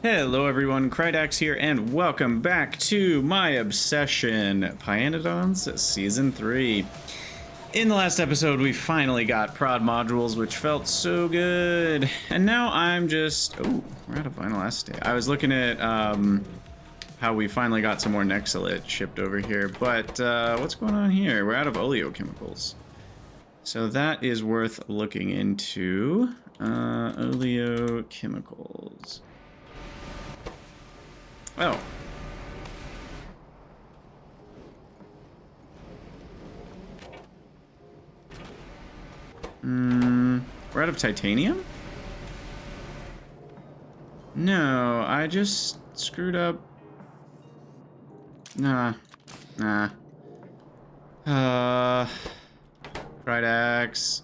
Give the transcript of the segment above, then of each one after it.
Hello everyone, Krydax here, and welcome back to my obsession, pyanodon's Season 3. In the last episode, we finally got prod modules, which felt so good. And now I'm just... Oh, we're out of vinyl acetate. I was looking at how we finally got some more Nexolite shipped over here, but what's going on here? We're out of oleochemicals. So that is worth looking into. Oleochemicals. Oh. We're out of titanium? No, I just screwed up. Nah. Krydax.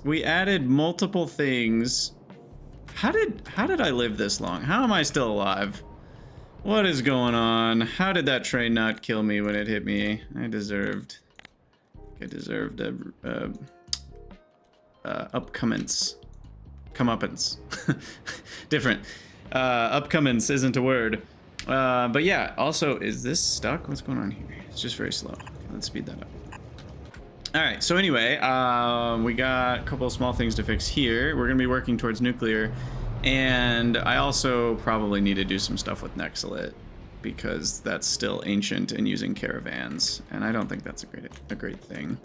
We added multiple things. How did I live this long? How am I still alive? What is going on? How did that train not kill me when it hit me? I deserved upcomings. Comeuppance. Different. Upcomings isn't a word. But yeah, also, is this stuck? What's going on here? It's just very slow. Okay, let's speed that up. Alright, so anyway, we got a couple of small things to fix here. We're going to be working towards nuclear, and I also probably need to do some stuff with Nexolite, because that's still ancient and using caravans, and I don't think that's a great thing.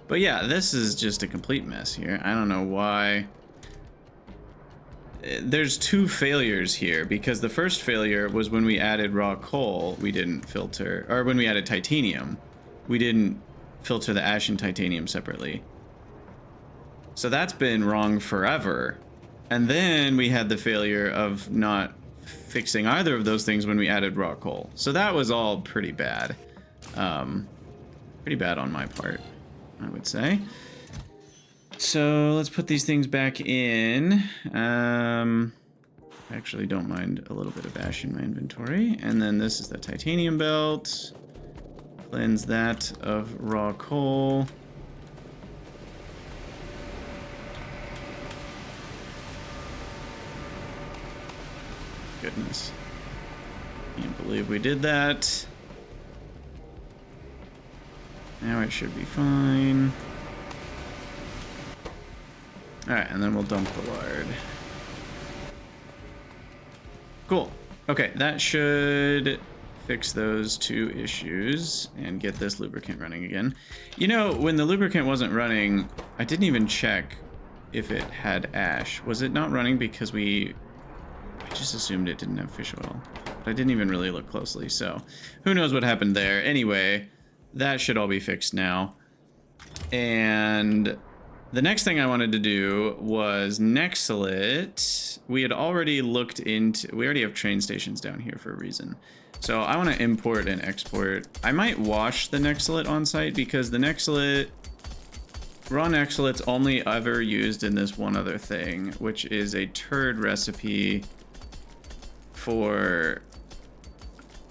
But yeah, this is just a complete mess here. I don't know why. There's two failures here, because the first failure was when we added raw coal, we didn't filter, or when we added titanium, we didn't filter the ash and titanium separately. So that's been wrong forever. And then we had the failure of not fixing either of those things when we added raw coal. So that was all pretty bad. Pretty bad on my part, I would say. So let's put these things back in. I actually don't mind a little bit of ash in my inventory. And then this is the titanium belt. Cleanse that of raw coal. Goodness. Can't believe we did that. Now it should be fine. Alright, and then we'll dump the lard. Cool. Okay, that should fix those two issues and get this lubricant running again. You know, when the lubricant wasn't running, I didn't even check if it had ash. Was it not running because I just assumed it didn't have fish oil, but I didn't even really look closely, so who knows what happened there. Anyway, that should all be fixed now. And the next thing I wanted to do was Nexolite. We had already looked into, we already have train stations down here for a reason. So I want to import and export. I might wash the Nexolite on site because the Nexolite, raw Nexolite's only ever used in this one other thing, which is a turd recipe for,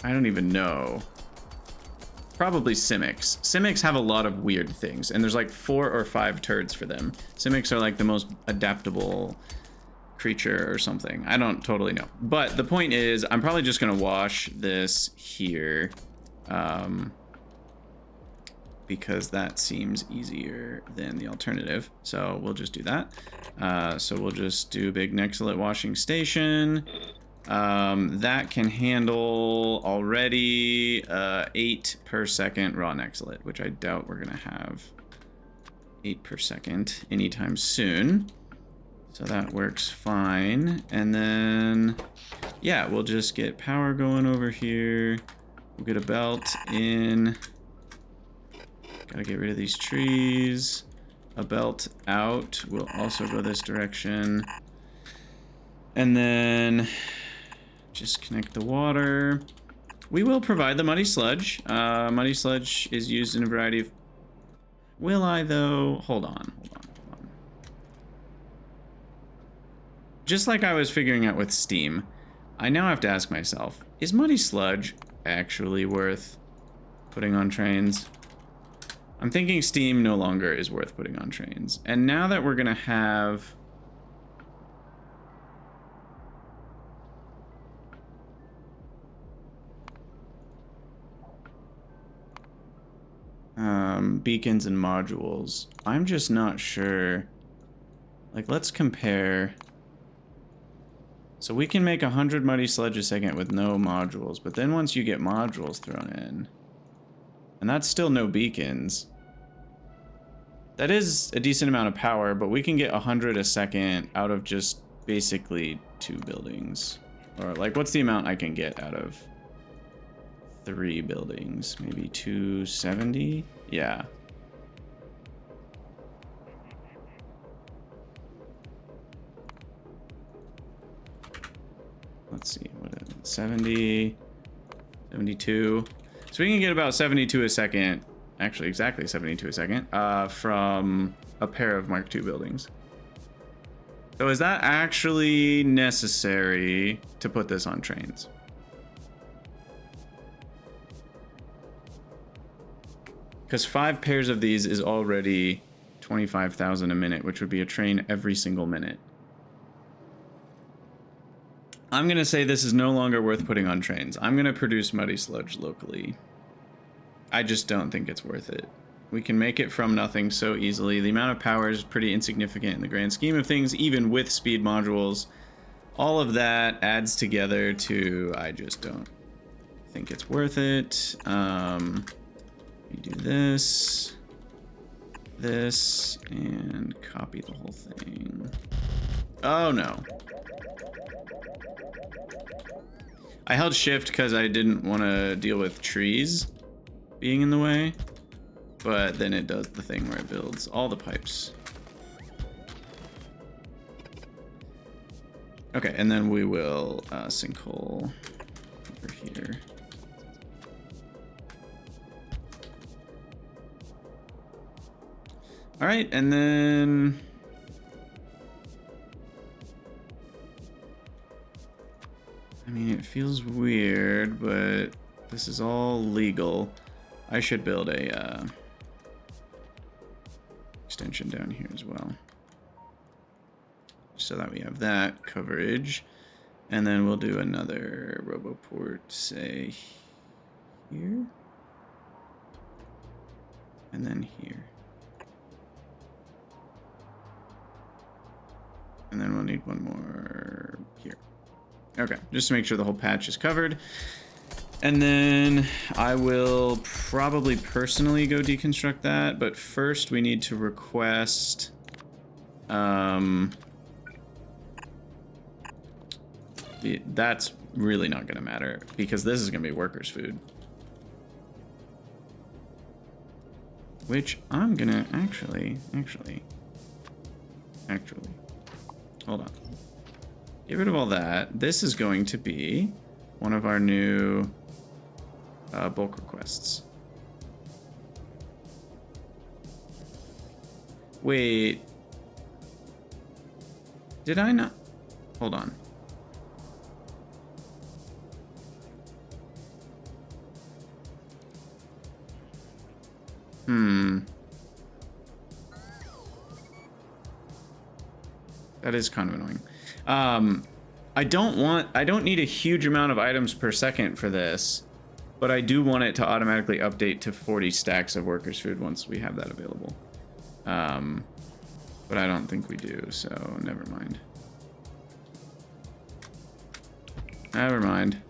I don't even know. Probably Simics. Simics have a lot of weird things, and there's like 4 or 5 turds for them. Simics are like the most adaptable creature or something. I don't totally know. But the point is, I'm probably just going to wash this here, because that seems easier than the alternative. So we'll just do that. So we'll just do a big Nexolite washing station. That can handle already 8 per second raw Nexolite, which I doubt we're gonna have 8 per second anytime soon. So that works fine. And then, yeah, we'll just get power going over here. We'll get a belt in. Gotta get rid of these trees. A belt out. We'll also go this direction. And then just connect the water. We will provide the muddy sludge. Muddy sludge is used in a variety of... Will I, though? Hold on. Just like I was figuring out with steam, I now have to ask myself, is muddy sludge actually worth putting on trains? I'm thinking steam no longer is worth putting on trains. And now that we're going to have beacons and modules. I'm just not sure. Like, let's compare. So we can make 100 muddy sludge a second with no modules, but then once you get modules thrown in, and that's still no beacons. That is a decent amount of power, but we can get 100 a second out of just basically 2 buildings. Or like, what's the amount I can get out of 3 buildings? Maybe 270? Yeah. Let's see, what is it? 70, 72. So we can get about 72 a second, actually exactly 72 a second, from a pair of Mark II buildings. So is that actually necessary to put this on trains? Because 5 pairs of these is already 25,000 a minute, which would be a train every single minute. I'm going to say this is no longer worth putting on trains. I'm going to produce muddy sludge locally. I just don't think it's worth it. We can make it from nothing so easily. The amount of power is pretty insignificant in the grand scheme of things, even with speed modules. All of that adds together to, I just don't think it's worth it. We do this, and copy the whole thing. Oh no. I held shift because I didn't want to deal with trees being in the way, but then it does the thing where it builds all the pipes. Okay, and then we will sinkhole over here. All right, and then I mean, it feels weird, but this is all legal. I should build a extension down here as well, so that we have that coverage. And then we'll do another roboport, say here, and then here. And then we'll need one more here. Okay, just to make sure the whole patch is covered. And then I will probably personally go deconstruct that, but first we need to request that's really not going to matter because this is going to be workers' food. Which I'm going to actually, hold on. Get rid of all that. This is going to be one of our new bulk requests. Wait. Did I not? Hold on. That is kind of annoying. I don't need a huge amount of items per second for this, but I do want it to automatically update to 40 stacks of workers' food once we have that available. But I don't think we do, so never mind. Never mind.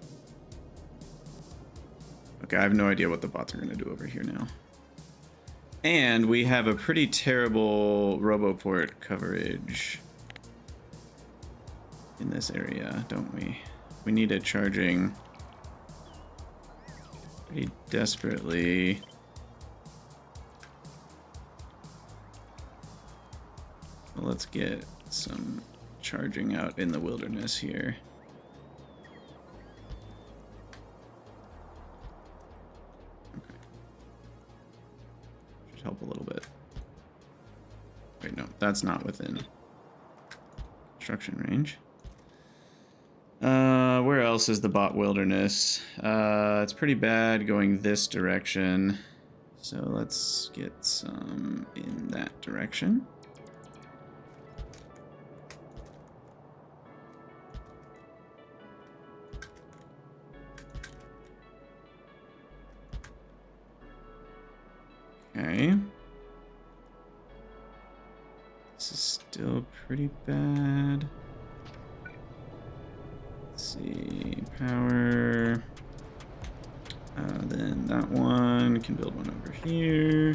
Okay, I have no idea what the bots are going to do over here now. And we have a pretty terrible roboport coverage in this area, don't we? We need a charging pretty desperately. So let's get some charging out in the wilderness here. Okay. Should help a little bit. Wait, no, that's not within construction range. Where else is the bot wilderness? It's pretty bad going this direction. So let's get some in that direction. Okay. This is still pretty bad. Let's see, power. Then that one can build one over here.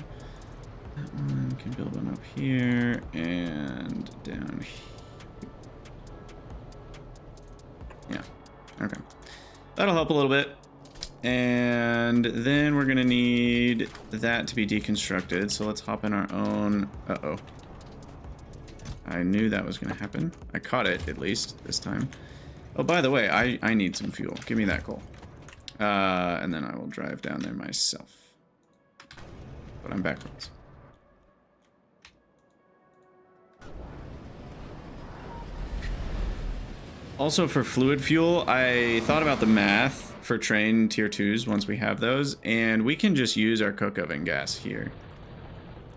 That one can build one up here and down here. Yeah, okay. That'll help a little bit. And then we're gonna need that to be deconstructed. So let's hop in our own, uh-oh. I knew that was gonna happen. I caught it, at least, this time. Oh, by the way, I need some fuel. Give me that coal. And then I will drive down there myself. But I'm backwards. Also, for fluid fuel, I thought about the math for train tier 2s once we have those, and we can just use our coke oven gas here.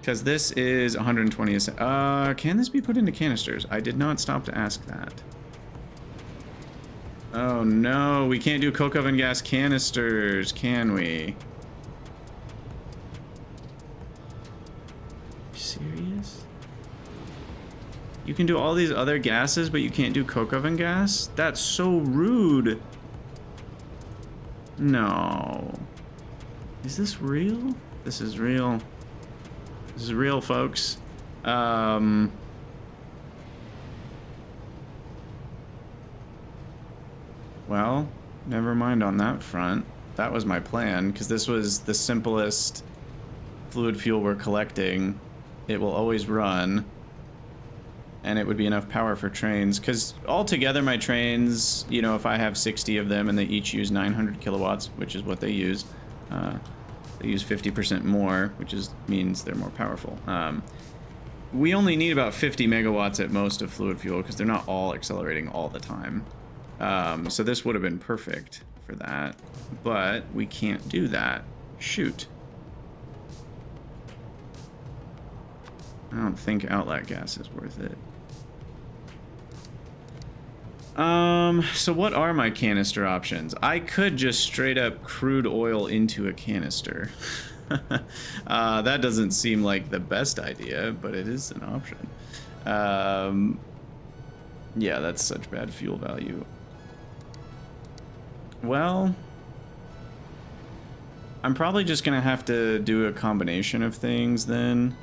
Because this is 120 a second. Can this be put into canisters? I did not stop to ask that. Oh no, we can't do coke oven gas canisters, can we? You serious? You can do all these other gases, but you can't do coke oven gas? That's so rude. No. Is this real? This is real. This is real, folks. Well, never mind on that front. That was my plan, because this was the simplest fluid fuel we're collecting. It will always run, and it would be enough power for trains, because altogether my trains, you know, if I have 60 of them and they each use 900 kilowatts, which is what they use, they use 50% more, which means they're more powerful. We only need about 50 megawatts at most of fluid fuel, because they're not all accelerating all the time. So this would have been perfect for that, but we can't do that. Shoot. I don't think outlet gas is worth it. So what are my canister options? I could just straight up crude oil into a canister. That doesn't seem like the best idea, but it is an option. Yeah, that's such bad fuel value. Well, I'm probably just gonna have to do a combination of things then.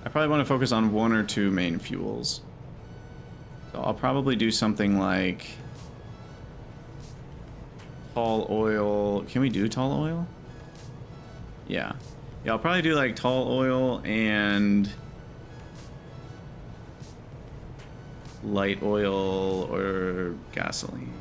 I probably want to focus on one or two main fuels. So I'll probably do something like tall oil. Can we do tall oil? Yeah. Yeah, I'll probably do like tall oil and light oil or gasoline.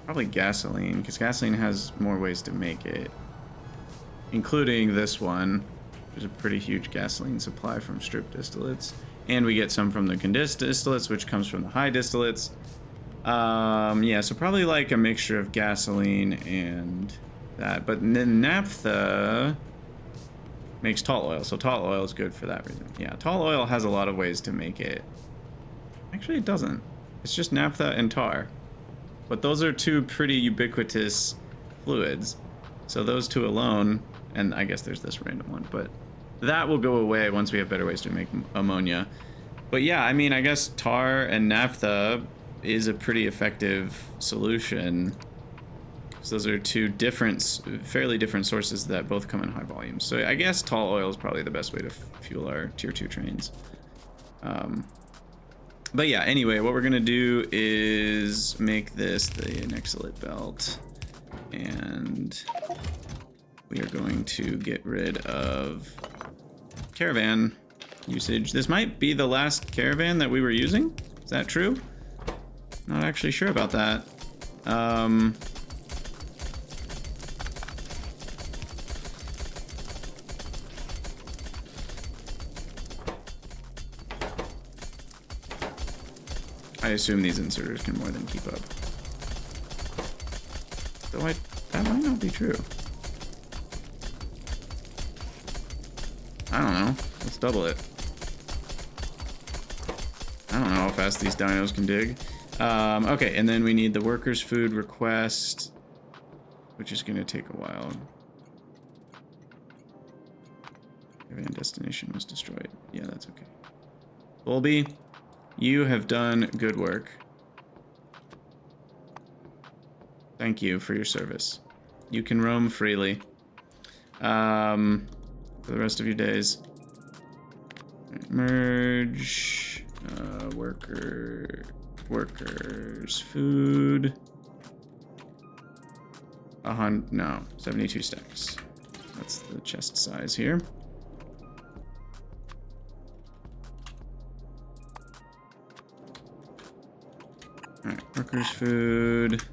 Probably gasoline, because gasoline has more ways to make it, including this one. There's a pretty huge gasoline supply from strip distillates, and we get some from the condensed distillates, which comes from the high distillates. Yeah, so probably like a mixture of gasoline and that, but then naphtha makes tall oil, so tall oil is good for that reason. Yeah, tall oil has a lot of ways to make it. Actually, it doesn't. It's just naphtha and tar. But those are two pretty ubiquitous fluids. So those two alone, and I guess there's this random one, but that will go away once we have better ways to make ammonia. But yeah, I mean, I guess tar and naphtha is a pretty effective solution. So those are two different, fairly different sources that both come in high volumes. So I guess tall oil is probably the best way to fuel our tier 2 trains. But yeah, anyway, what we're gonna do is make this the Nexalit belt, and we are going to get rid of caravan usage. This might be the last caravan that we were using. Is that true? Not actually sure about that. I assume these inserters can more than keep up. Though that might not be true. I don't know. Let's double it. I don't know how fast these dinos can dig. Okay, and then we need the workers' food request, which is going to take a while. Caravan destination was destroyed. Yeah, that's okay. Bulby, you have done good work. Thank you for your service. You can roam freely for the rest of your days. Right, merge workers food. No, 72 stacks. That's the chest size here. All right, workers food.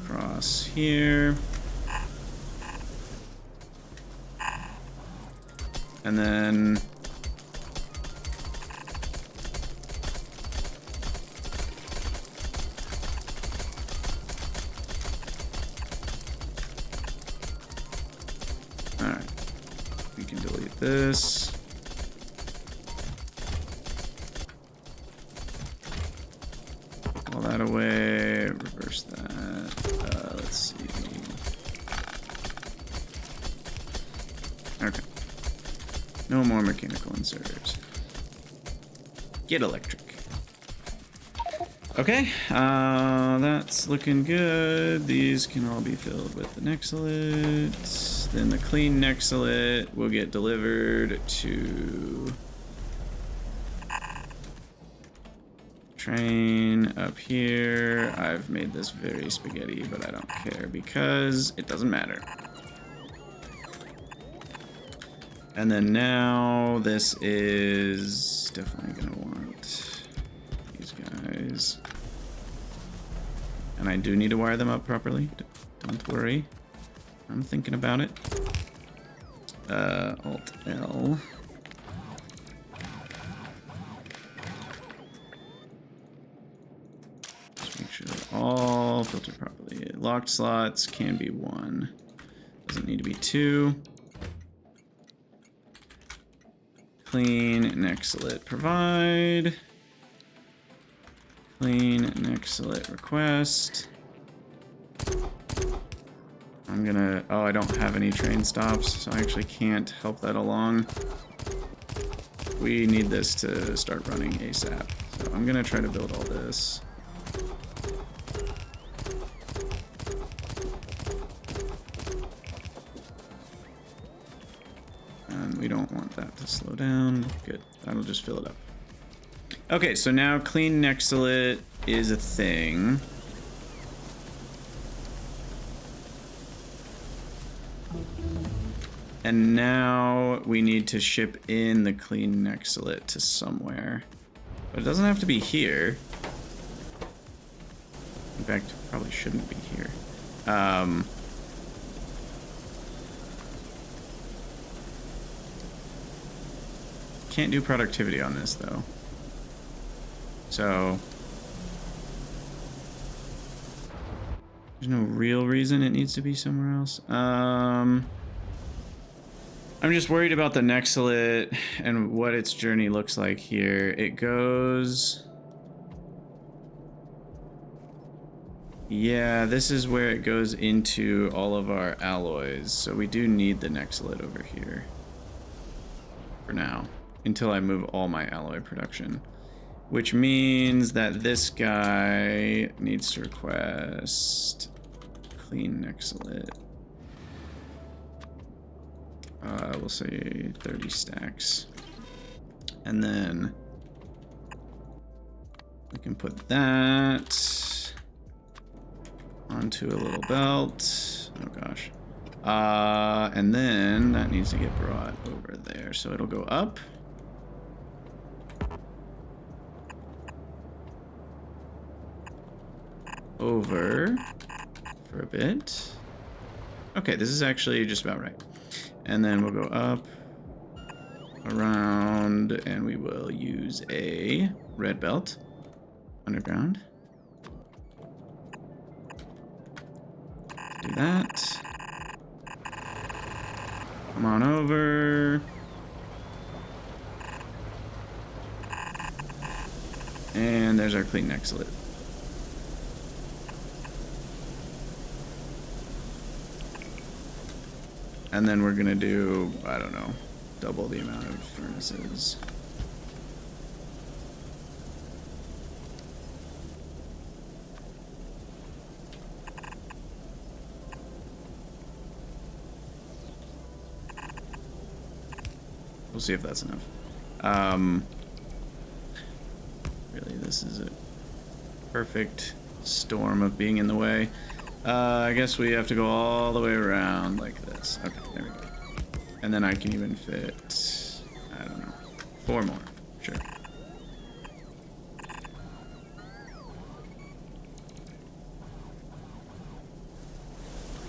Across here. And then all right, we can delete this. All that away, reverse that. Let's see. Okay. No more mechanical inserts. Get electric. Okay, that's looking good. These can all be filled with the Nexilate. Then the clean Nexilate will get delivered to train up here. I've made this very spaghetti, but I don't care because it doesn't matter. And then now this is definitely gonna want these guys. And I do need to wire them up properly. Don't worry. I'm thinking about it. Alt L. Just make sure they're all filtered properly. Locked slots can be 1. Doesn't need to be 2. Clean Nexilate provide. Clean Nexilate request. I'm gonna, oh, I don't have any train stops, so I actually can't help that along. We need this to start running ASAP. So I'm gonna try to build all this. And we don't want that to slow down. Good, that'll just fill it up. Okay, so now clean Nexilate is a thing. And now we need to ship in the clean Nexilate to somewhere. But it doesn't have to be here. In fact, it probably shouldn't be here. Can't do productivity on this, though. So there's no real reason it needs to be somewhere else. I'm just worried about the Nexilate and what its journey looks like here. It goes... Yeah, this is where it goes into all of our alloys. So we do need the Nexilate over here. For now. Until I move all my alloy production. Which means that this guy needs to request clean Nexilate. We'll say 30 stacks. And then we can put that onto a little belt. Oh gosh. And then that needs to get brought over there. So it'll go up. Over for a bit. Okay, this is actually just about right. And then we'll go up, around, and we will use a red belt underground. Do that. Come on over. And there's our clean nexlet. And then we're gonna do, I don't know, double the amount of furnaces. We'll see if that's enough. Really, this is a perfect storm of being in the way. I guess we have to go all the way around like this. Okay, there we go. And then I can even fit, I don't know, 4 more. Sure.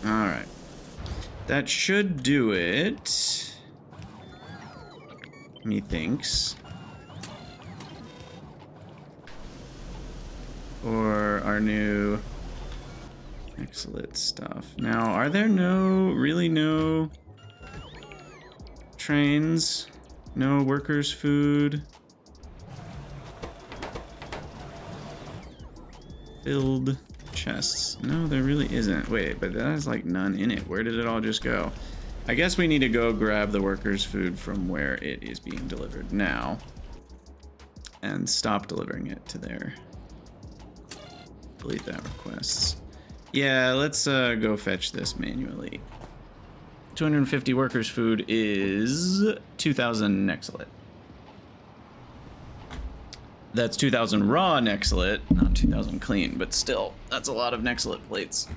All right. That should do it. Methinks. For our new excellent stuff. Now, are there really no trains? No workers' food? Filled chests. No, there really isn't. Wait, but that has like none in it. Where did it all just go? I guess we need to go grab the workers' food from where it is being delivered now. And stop delivering it to there. Delete that request. Yeah, let's go fetch this manually. 250 workers' food is 2,000 nexlet. That's 2,000 raw nexlet, not 2,000 clean, but still, that's a lot of nexlet plates.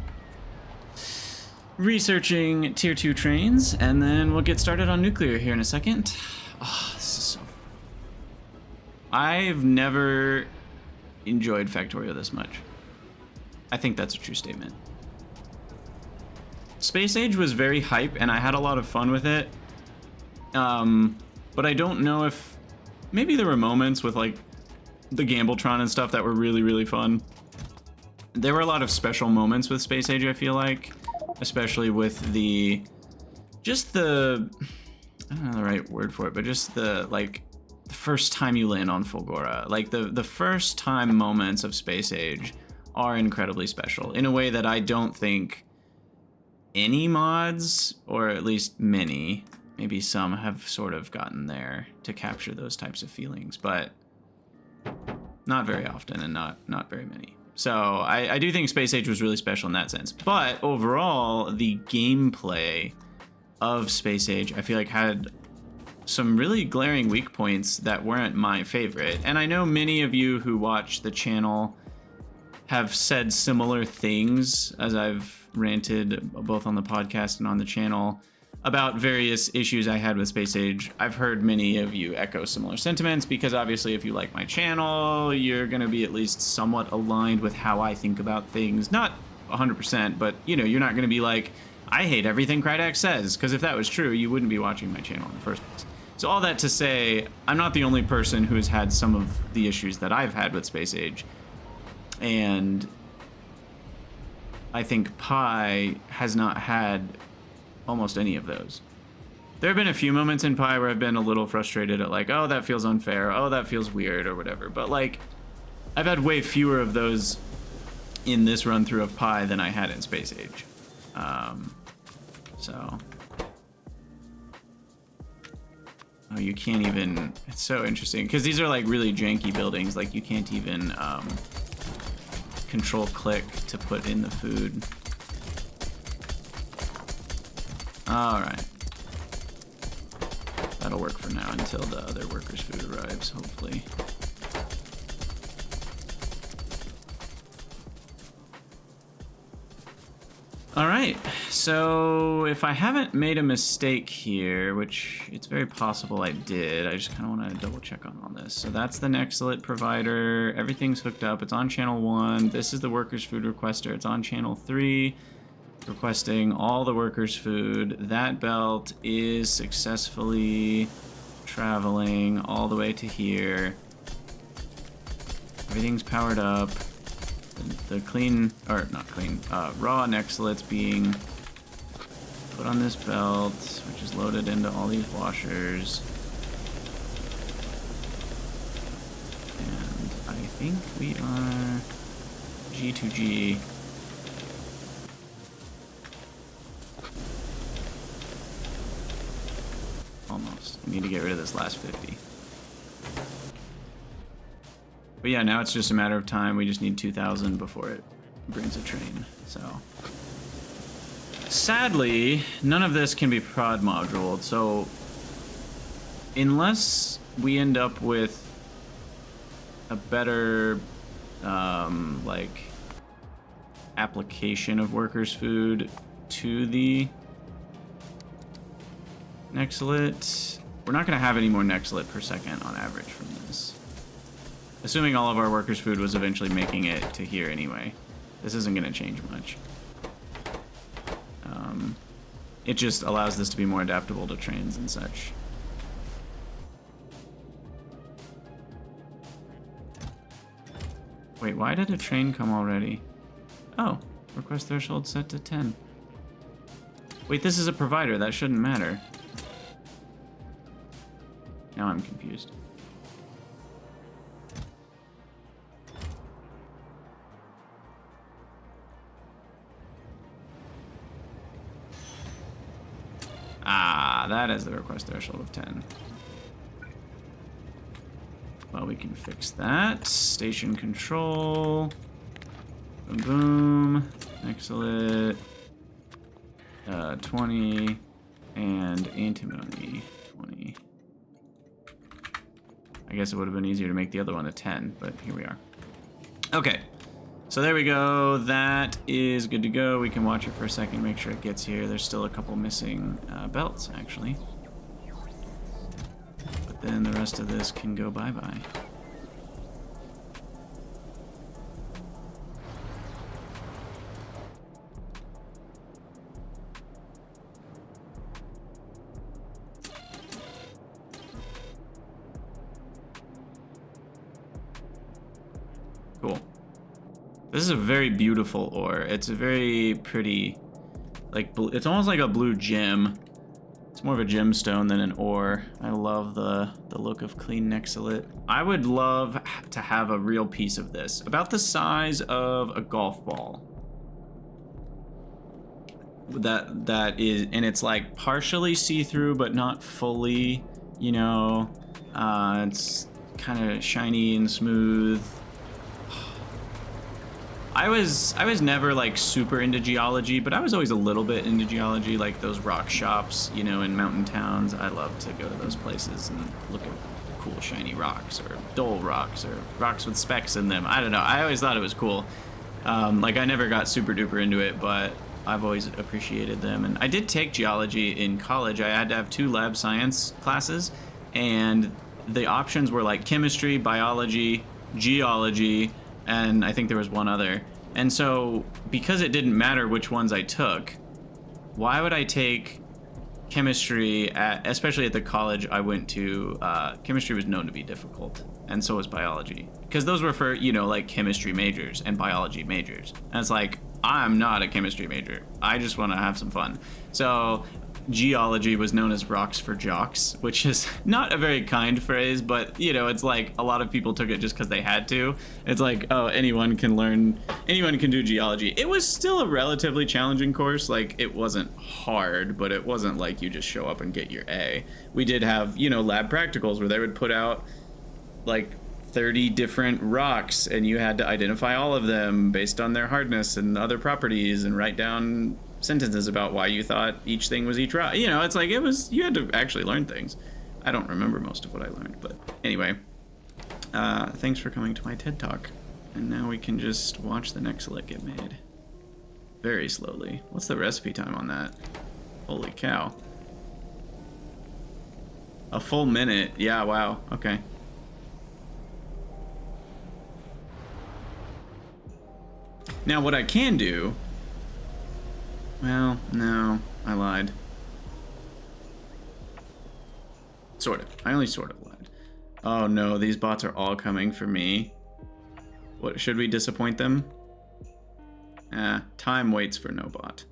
Researching tier 2 trains, and then we'll get started on nuclear here in a second. Oh, this is so... I've never enjoyed Factorio this much. I think that's a true statement. Space Age was very hype, and I had a lot of fun with it. But I don't know if... Maybe there were moments with, like, the Gambletron and stuff that were really, really fun. There were a lot of special moments with Space Age, I feel like. Especially with the... Just the... I don't know the right word for it, but just the, like... The first time you land on Fulgora. Like, the first time moments of Space Age are incredibly special in a way that I don't think any mods, or at least many, maybe some, have sort of gotten there to capture those types of feelings, but not very often, and not very many. So I do think Space Age was really special in that sense. But overall, the gameplay of Space Age, I feel like, had some really glaring weak points that weren't my favorite. And I know many of you who watch the channel have said similar things as I've ranted both on the podcast and on the channel about various issues I had with Space Age. I've heard many of you echo similar sentiments because obviously if you like my channel, you're going to be at least somewhat aligned with how I think about things. Not 100%, but you know, you're not going to be like, I hate everything Krydax says, because if that was true, you wouldn't be watching my channel in the first place. So all that to say, I'm not the only person who has had some of the issues that I've had with Space Age. And I think Pi has not had almost any of those. There have been a few moments in Pi where I've been a little frustrated at like, oh, that feels unfair, oh, that feels weird, or whatever. But like, I've had way fewer of those in this run through of Pi than I had in Space Age. So... Oh, you can't even... It's so interesting, because these are like really janky buildings. Like, you can't even control-click to put in the food. Alright. That'll work for now until the other workers' food arrives, hopefully. Alright, so if I haven't made a mistake here, which it's very possible I did, I just kind of want to double check on all this. So that's the Nextlet provider, everything's hooked up, it's on channel 1, this is the workers' food requester, it's on channel 3, requesting all the workers' food. That belt is successfully traveling all the way to here. Everything's powered up. The clean, or not clean, raw Nexlet's being put on this belt, which is loaded into all these washers. And I think we are G2G. Almost. We need to get rid of this last 50. But yeah, now it's just a matter of time. We just need 2,000 before it brings a train. So sadly, none of this can be prod moduled. So unless we end up with a better like application of workers' food to the Nextlet, we're not going to have any more Nextlet per second on average from this. Assuming all of our workers' food was eventually making it to here anyway. This isn't going to change much. It just allows this to be more adaptable to trains and such. Wait, why did a train come already? Oh, request threshold set to 10. Wait, this is a provider. That shouldn't matter. Now I'm confused. Ah, that is the request threshold of 10. Well, we can fix that. Station control. Boom, boom. Excellent. 20. And antimony. 20. I guess it would have been easier to make the other one a 10, but here we are. Okay. So there we go. That is good to go. We can watch it for a second, make sure it gets here. There's still a couple missing belts, actually. But then the rest of this can go bye-bye. Cool. This is a very beautiful ore. It's a very pretty, like, it's almost like a blue gem. It's more of a gemstone than an ore. I love the look of clean Nextlet. I would love to have a real piece of this, about the size of a golf ball. That is, and it's like partially see-through, but not fully. You know, it's kind of shiny and smooth. I was never like super into geology, but I was always a little bit into geology, like those rock shops, you know, in mountain towns. I love to go to those places and look at cool shiny rocks or dull rocks or rocks with specks in them. I don't know. I always thought it was cool. Like I never got super duper into it, but I've always appreciated them. And I did take geology in college. I had to have 2 lab science classes, and the options were like chemistry, biology, geology, and I think there was one other. And so because it didn't matter which ones I took, why would I take chemistry especially at the college I went to? Chemistry was known to be difficult, and so was biology, because those were for, you know, like chemistry majors and biology majors. And it's like, I'm not a chemistry major. I just want to have some fun. So geology was known as rocks for jocks, which is not a very kind phrase, but you know, it's like a lot of people took it just because they had to. It's like, oh, anyone can do geology. It was still a relatively challenging course. Like, it wasn't hard, but it wasn't like you just show up and get your A. We did have, you know, lab practicals where they would put out like 30 different rocks, and you had to identify all of them based on their hardness and other properties, and write down sentences about why you thought each thing was each rock. You know, it's like, you had to actually learn things. I don't remember most of what I learned, but anyway. Thanks for coming to my TED Talk. And now we can just watch the Nextlet get made. Very slowly. What's the recipe time on that? Holy cow. A full minute. Yeah, wow. Okay. Now what I can do... Well, no, I lied. Sort of. I only sort of lied. Oh no, these bots are all coming for me. What, should we disappoint them? Time waits for no bot.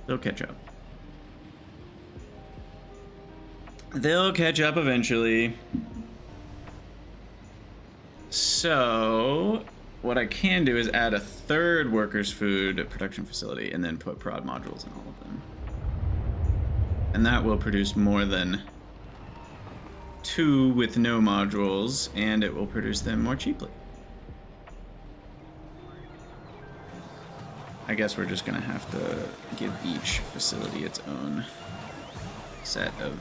They'll catch up. They'll catch up eventually. So what I can do is add a third workers' food production facility and then put prod modules in all of them. And that will produce more than 2 with no modules, and it will produce them more cheaply. I guess we're just gonna have to give each facility its own set of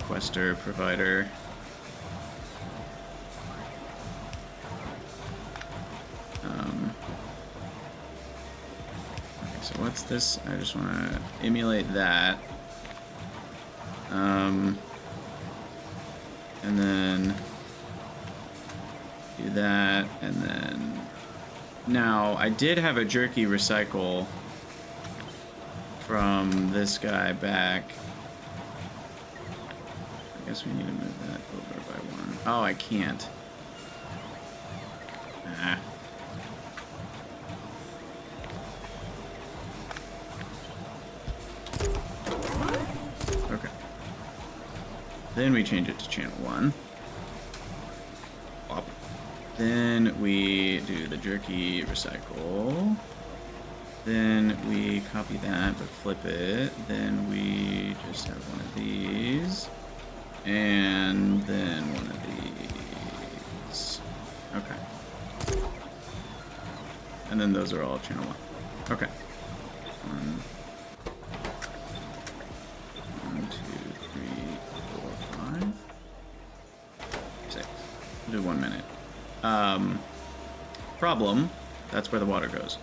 requester, provider. Okay, so what's this? I just want to emulate that. And then do that, and then now I did have a jerky recycle from this guy back. I guess we need to move that over by 1. Oh, I can't. Ah. Okay. Then we change it to channel 1. Plop. Then we do the jerky recycle. Then we copy that, but flip it. Then we just have one of these. And then one of these. Okay. And then those are all channel 1. Okay. 1, 2, 3, 4, 5, 6. We'll do 1 minute. Problem. That's where the water goes.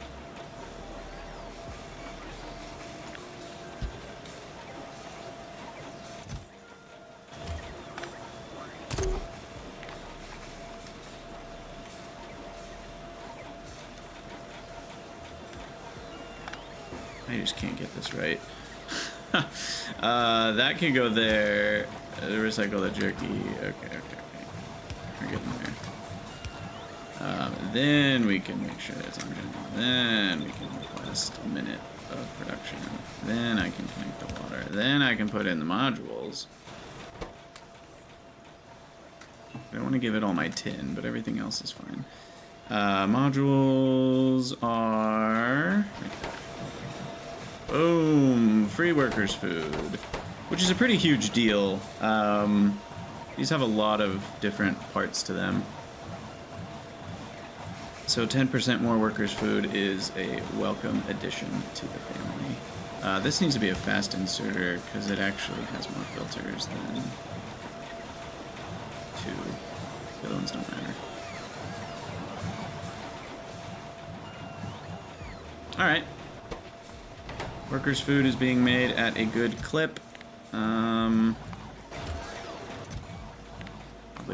I just can't get this right. That can go there. Recycle the jerky. Okay. We're getting there. Then we can make sure it's on general. Then we can request a minute of production. Then I can connect the water. Then I can put in the modules. I don't want to give it all my tin, but everything else is fine. Modules are... Boom! Free workers' food. Which is a pretty huge deal. These have a lot of different parts to them. So 10% more workers' food is a welcome addition to the family. This needs to be a fast inserter because it actually has more filters than 2. The other ones don't matter. Alright. Workers' food is being made at a good clip. Probably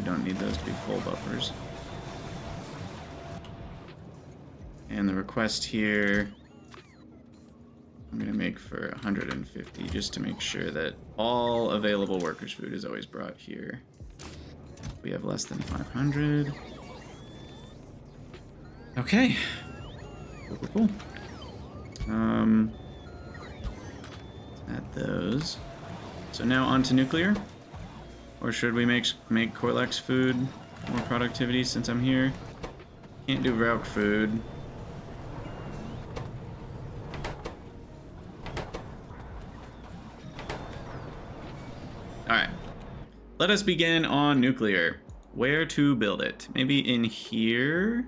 don't need those to be full buffers. And the request here, I'm going to make for 150 just to make sure that all available workers' food is always brought here. We have less than 500. Okay. Cool. Add those. So now on to nuclear. Or should we make Corlex food more productivity since I'm here? Can't do Rauk food. Alright. Let us begin on nuclear. Where to build it? Maybe in here?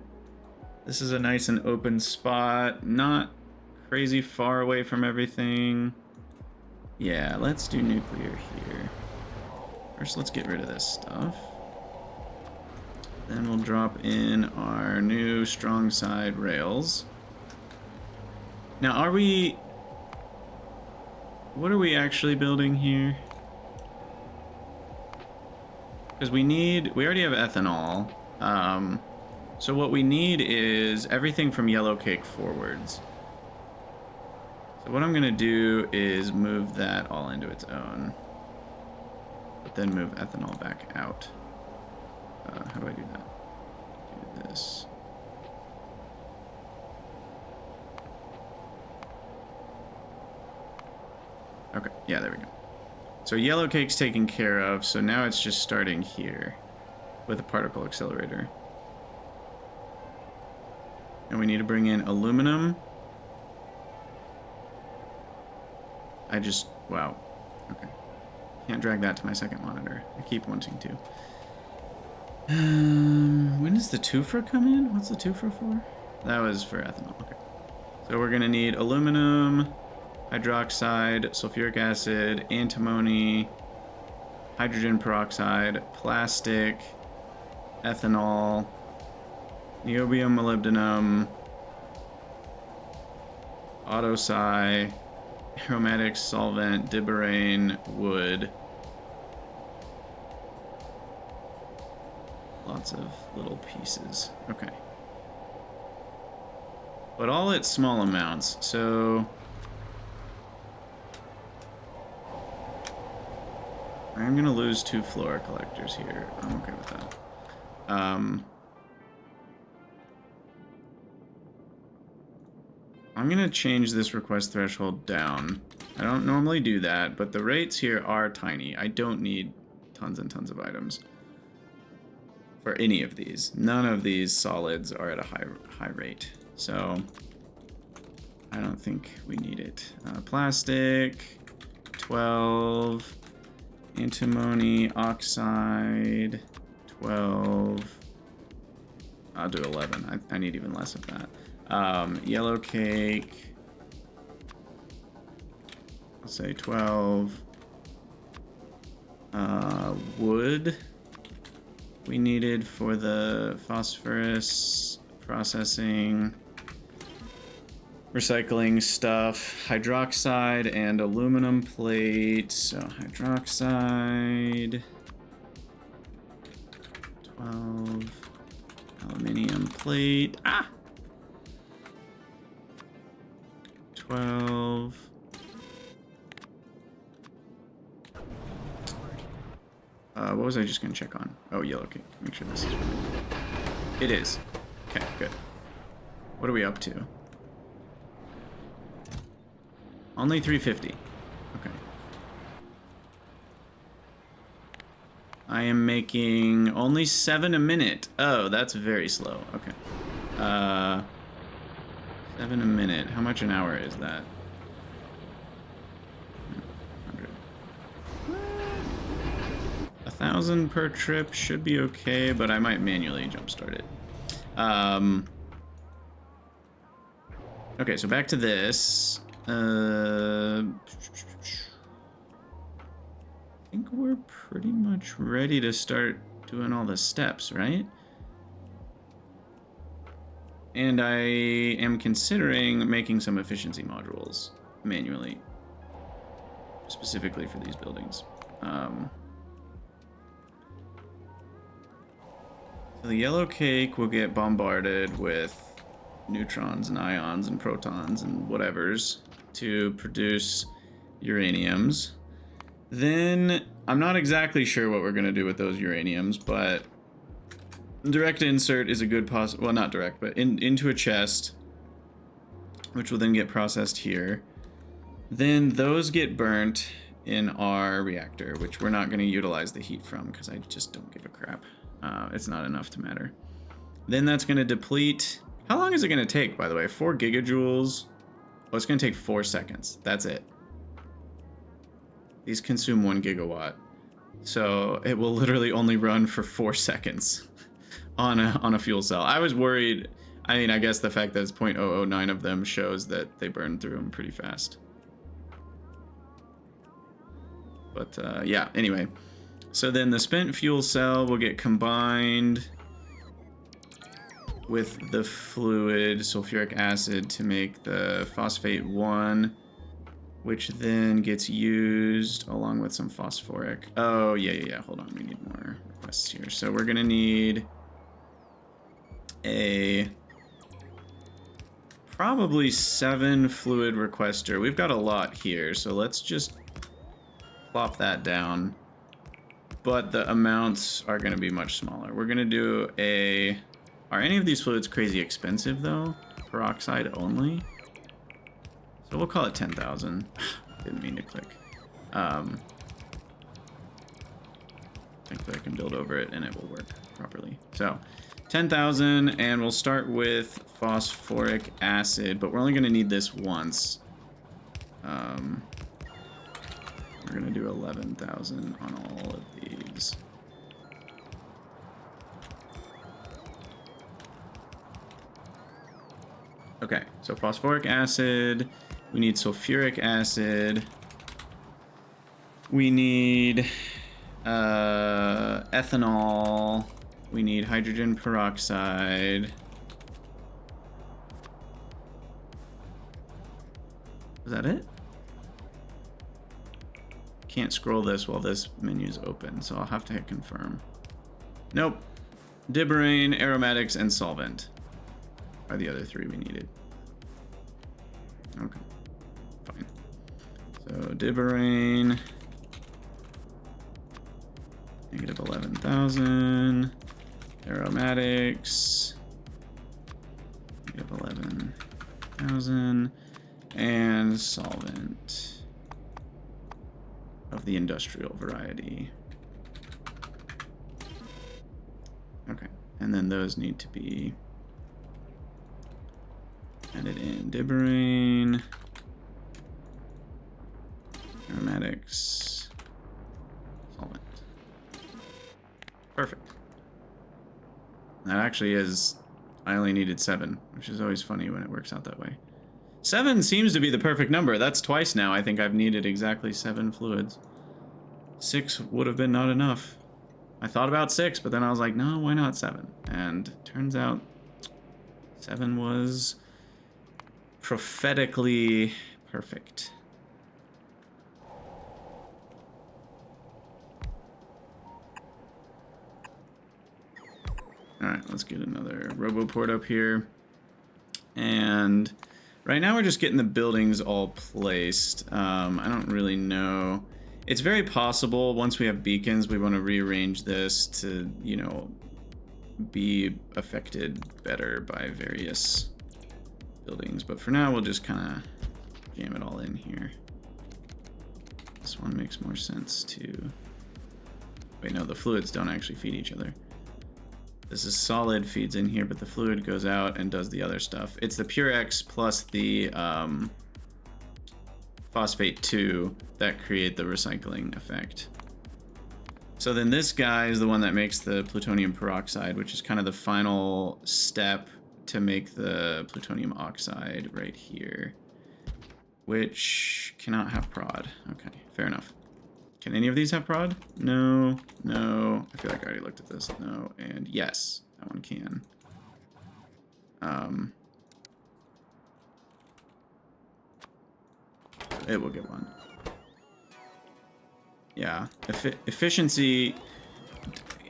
This is a nice and open spot. Not crazy far away from everything. Yeah, let's do nuclear here. First, let's get rid of this stuff. Then we'll drop in our new strong side rails. Now, are we... What are we actually building here? Because we already have ethanol. So what we need is everything from yellow cake forwards. So what I'm gonna do is move that all into its own, but then move ethanol back out. How do I do that? Do this. Okay, yeah, there we go. So yellow cake's taken care of, so now it's just starting here. with a particle accelerator. And we need to bring in aluminum. Wow. Okay. Can't drag that to my second monitor. I keep wanting to. When does the twofer come in? What's the twofer for? That was for ethanol. Okay. So we're gonna need aluminum, hydroxide, sulfuric acid, antimony, hydrogen peroxide, plastic, ethanol, niobium molybdenum, autocy, aromatic solvent, diborane, wood. Lots of little pieces. Okay. But all at small amounts, so... I'm gonna lose 2 floor collectors here. I'm okay with that. I'm gonna change this request threshold down. I don't normally do that, but the rates here are tiny. I don't need tons and tons of items for any of these. None of these solids are at a high rate, so I don't think we need it. Plastic, 12, antimony oxide, 12. I'll do 11. I need even less of that. Yellow cake, I'll say 12. Wood we needed for the phosphorus processing, recycling stuff, hydroxide and aluminum plate. So hydroxide, 12, aluminium plate, 12. What was I just gonna check on? Oh, yellow cake. Make sure this is right. It is. Okay, good. What are we up to? Only 350. Okay. I am making only 7 a minute. Oh, that's very slow. Okay. 7 a minute. How much an hour is that? 1,000 per trip should be okay, but I might manually jumpstart it. Okay, so back to this. I think we're pretty much ready to start doing all the steps, right? And I am considering making some efficiency modules manually, specifically for these buildings. So the yellow cake will get bombarded with neutrons and ions and protons and whatevers to produce uraniums. Then I'm not exactly sure what we're going to do with those uraniums, but direct insert is a good well, not direct, but into a chest, which will then get processed here. Then those get burnt in our reactor, which we're not going to utilize the heat from because I just don't give a crap. It's not enough to matter. Then that's going to deplete. How long is it going to take, by the way? 4 gigajoules. Oh, it's going to take 4 seconds. That's it. These consume 1 gigawatt. So it will literally only run for 4 seconds on a fuel cell. I was worried. I mean, I guess the fact that it's 0.009 of them shows that they burn through them pretty fast. But yeah, anyway. So then the spent fuel cell will get combined with the fluid sulfuric acid to make the phosphate 1, which then gets used along with some phosphoric. Oh, yeah. Hold on, we need more requests here. So we're gonna need a probably 7 fluid requester. We've got a lot here, so let's just plop that down. But the amounts are gonna be much smaller. We're gonna do a... Are any of these fluids crazy expensive, though? Peroxide only? So we'll call it 10,000. Didn't mean to click. Thankfully I can build over it and it will work. properly. So 10,000, and we'll start with phosphoric acid, but we're only going to need this once. We're going to do 11,000 on all of these. Okay, so phosphoric acid, we need sulfuric acid, we need ethanol, we need hydrogen peroxide. Is that it? Can't scroll this while this menu's open, so I'll have to hit confirm. Nope. Dibberane, aromatics, and solvent are the other three we needed. Okay, fine. So dibberane, negative 11,000. Aromatics, negative 11,000. And solvent of the industrial variety. Okay, and then those need to be added in. Dibberane, aromatics, solvent. Perfect. That actually is, I only needed 7, which is always funny when it works out that way. 7 seems to be the perfect number. That's twice now. I think I've needed exactly 7 fluids. 6 would have been not enough. I thought about 6, but then I was like, no, why not 7? And turns out 7 was prophetically perfect. All right, let's get another RoboPort up here. And right now we're just getting the buildings all placed. I don't really know. It's very possible once we have beacons, we want to rearrange this to, you know, be affected better by various buildings. But for now, we'll just kind of jam it all in here. This one makes more sense to... Wait, no, the fluids don't actually feed each other. This is solid, feeds in here, but the fluid goes out and does the other stuff. It's the Purex plus the phosphate 2 that create the recycling effect. So then this guy is the one that makes the plutonium peroxide, which is kind of the final step to make the plutonium oxide right here, which cannot have prod. Okay, fair enough. Can any of these have prod? No, no. I feel like I already looked at this. No, and yes, that one can. It will get one. Yeah, efficiency.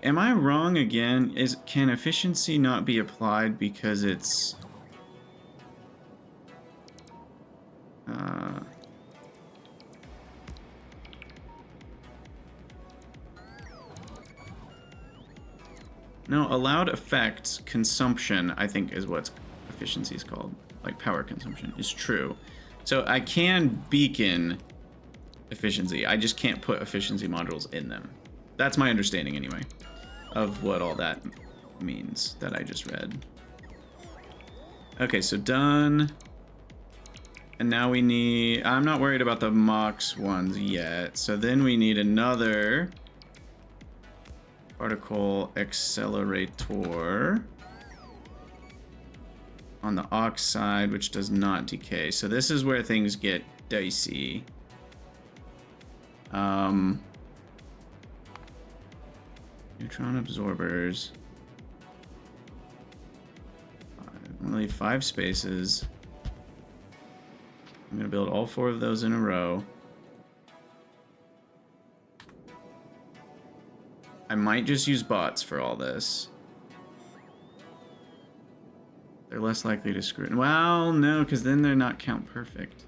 Am I wrong again? Can efficiency not be applied because it's no, allowed effects consumption, I think is what efficiency is called, like power consumption, is true. So I can beacon efficiency, I just can't put efficiency modules in them. That's my understanding anyway, of what all that means that I just read. Okay, so done. And now we need, I'm not worried about the MOX ones yet. So then we need another particle accelerator on the oxide, which does not decay. So this is where things get dicey. Neutron absorbers. I'm gonna leave 5 spaces. I'm gonna build all 4 of those in a row. I might just use bots for all this. They're less likely to screw it. Well, no, because then they're not count perfect.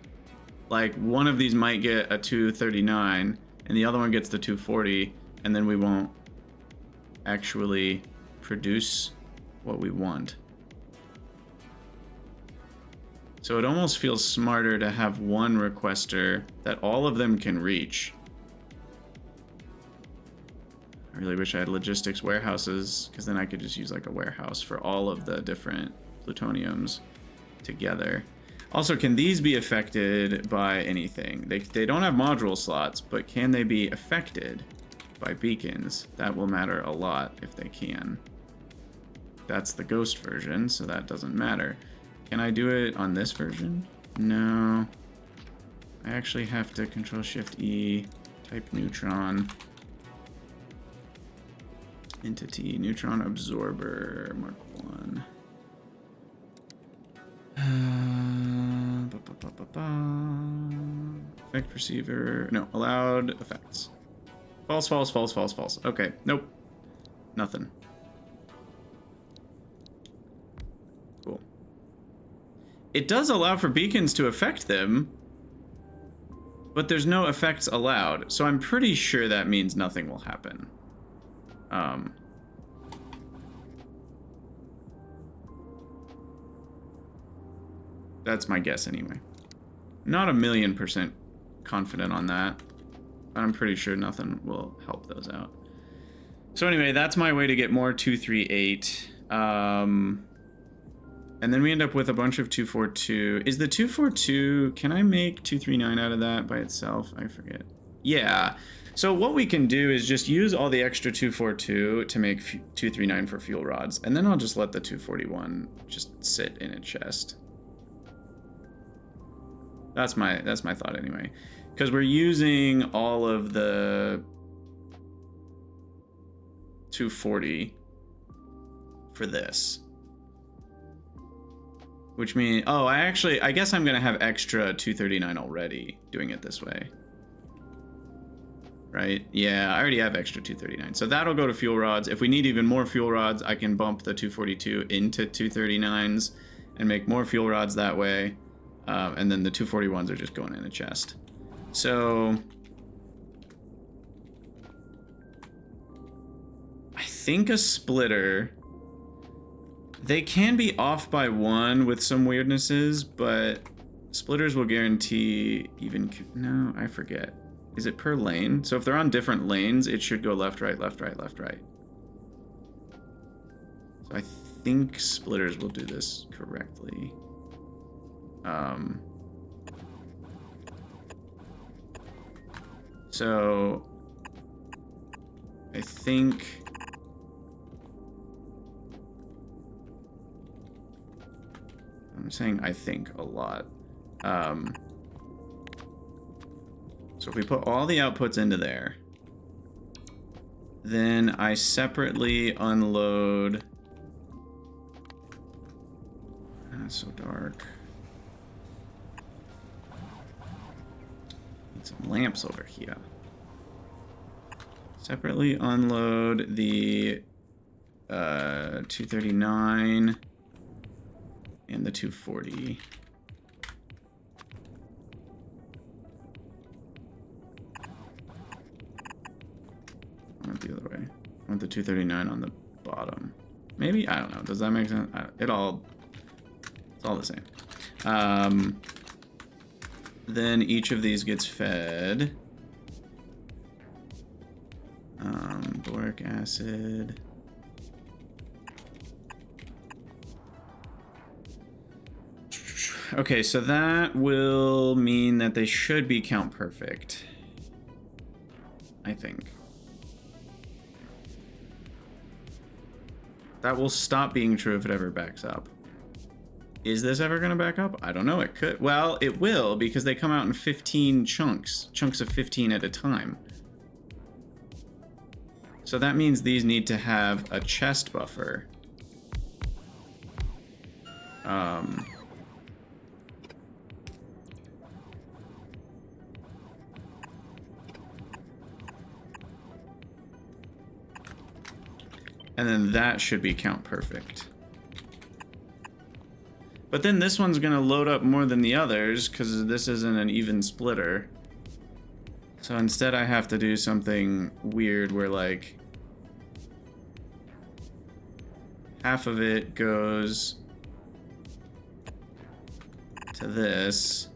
Like, one of these might get a 239, and the other one gets the 240, and then we won't actually produce what we want. So it almost feels smarter to have one requester that all of them can reach. I really wish I had logistics warehouses, because then I could just use like a warehouse for all of the different plutoniums together. Also, can these be affected by anything? They don't have module slots, but can they be affected by beacons? That will matter a lot if they can. That's the ghost version, so that doesn't matter. Can I do it on this version? No. I actually have to Control-Shift-E, type neutron. Entity, neutron absorber, Mark 1. Effect receiver. No, allowed effects. False, false, false, false, false. Okay, nope. Nothing. Cool. It does allow for beacons to affect them, but there's no effects allowed, so I'm pretty sure that means nothing will happen. That's my guess anyway. Not 1,000,000% confident on that, but I'm pretty sure nothing will help those out. So anyway, that's my way to get more 238. And then we end up with a bunch of 242. Is the 242, can I make 239 out of that by itself? I forget. Yeah. So what we can do is just use all the extra 242 to make 239 for fuel rods, and then I'll just let the 241 just sit in a chest. That's my thought anyway, because we're using all of the 240 for this, which means, oh, I guess I'm gonna have extra 239 already doing it this way, right? Yeah, I already have extra 239, so that'll go to fuel rods. If we need even more fuel rods, I can bump the 242 into 239s and make more fuel rods that way. And then the 241s are just going in a chest. So I think a splitter, they can be off by 1 with some weirdnesses, but splitters will guarantee even, no, I forget. Is it per lane? So if they're on different lanes, it should go left, right, left, right, left, right. So I think splitters will do this correctly. So I think I'm saying I think a lot. So if we put all the outputs into there, then I separately unload. It's so dark. Need some lamps over here. Separately unload the 239 and the 240. I want it the other way. I want the 239 on the bottom. Maybe? I don't know. Does that make sense? It's all the same. Then each of these gets fed. Boric acid. Okay, so that will mean that they should be count perfect, I think. That will stop being true if it ever backs up. Is this ever going to back up? I don't know. It could. Well, it will, because they come out in 15 chunks of 15 at a time. So that means these need to have a chest buffer. And then that should be count perfect. But then this one's gonna load up more than the others because this isn't an even splitter. So instead I have to do something weird where like half of it goes to this.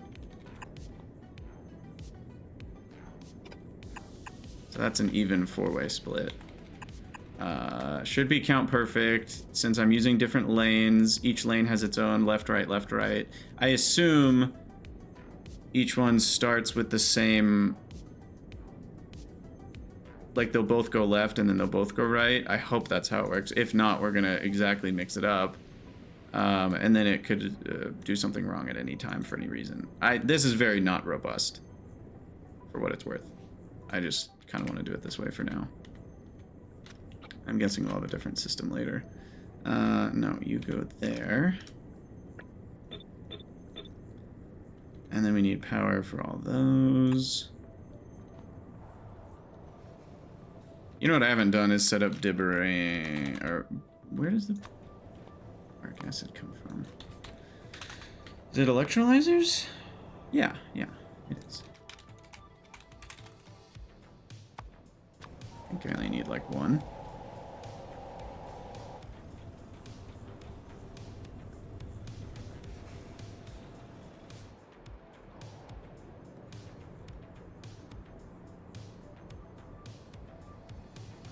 So that's an even 4-way split. Should be count perfect. Since I'm using different lanes, each lane has its own left, right, left, right. I assume each one starts with the same... Like, they'll both go left and then they'll both go right. I hope that's how it works. If not, we're going to exactly mix it up. And then it could do something wrong at any time for any reason. This is very not robust, for what it's worth. I just kind of want to do it this way for now. I'm guessing we'll have a different system later. No, you go there. And then we need power for all those. You know what I haven't done is set up dibbering, or where does the boric acid come from? Is it electrolyzers? Yeah, it is. I think I only need like one.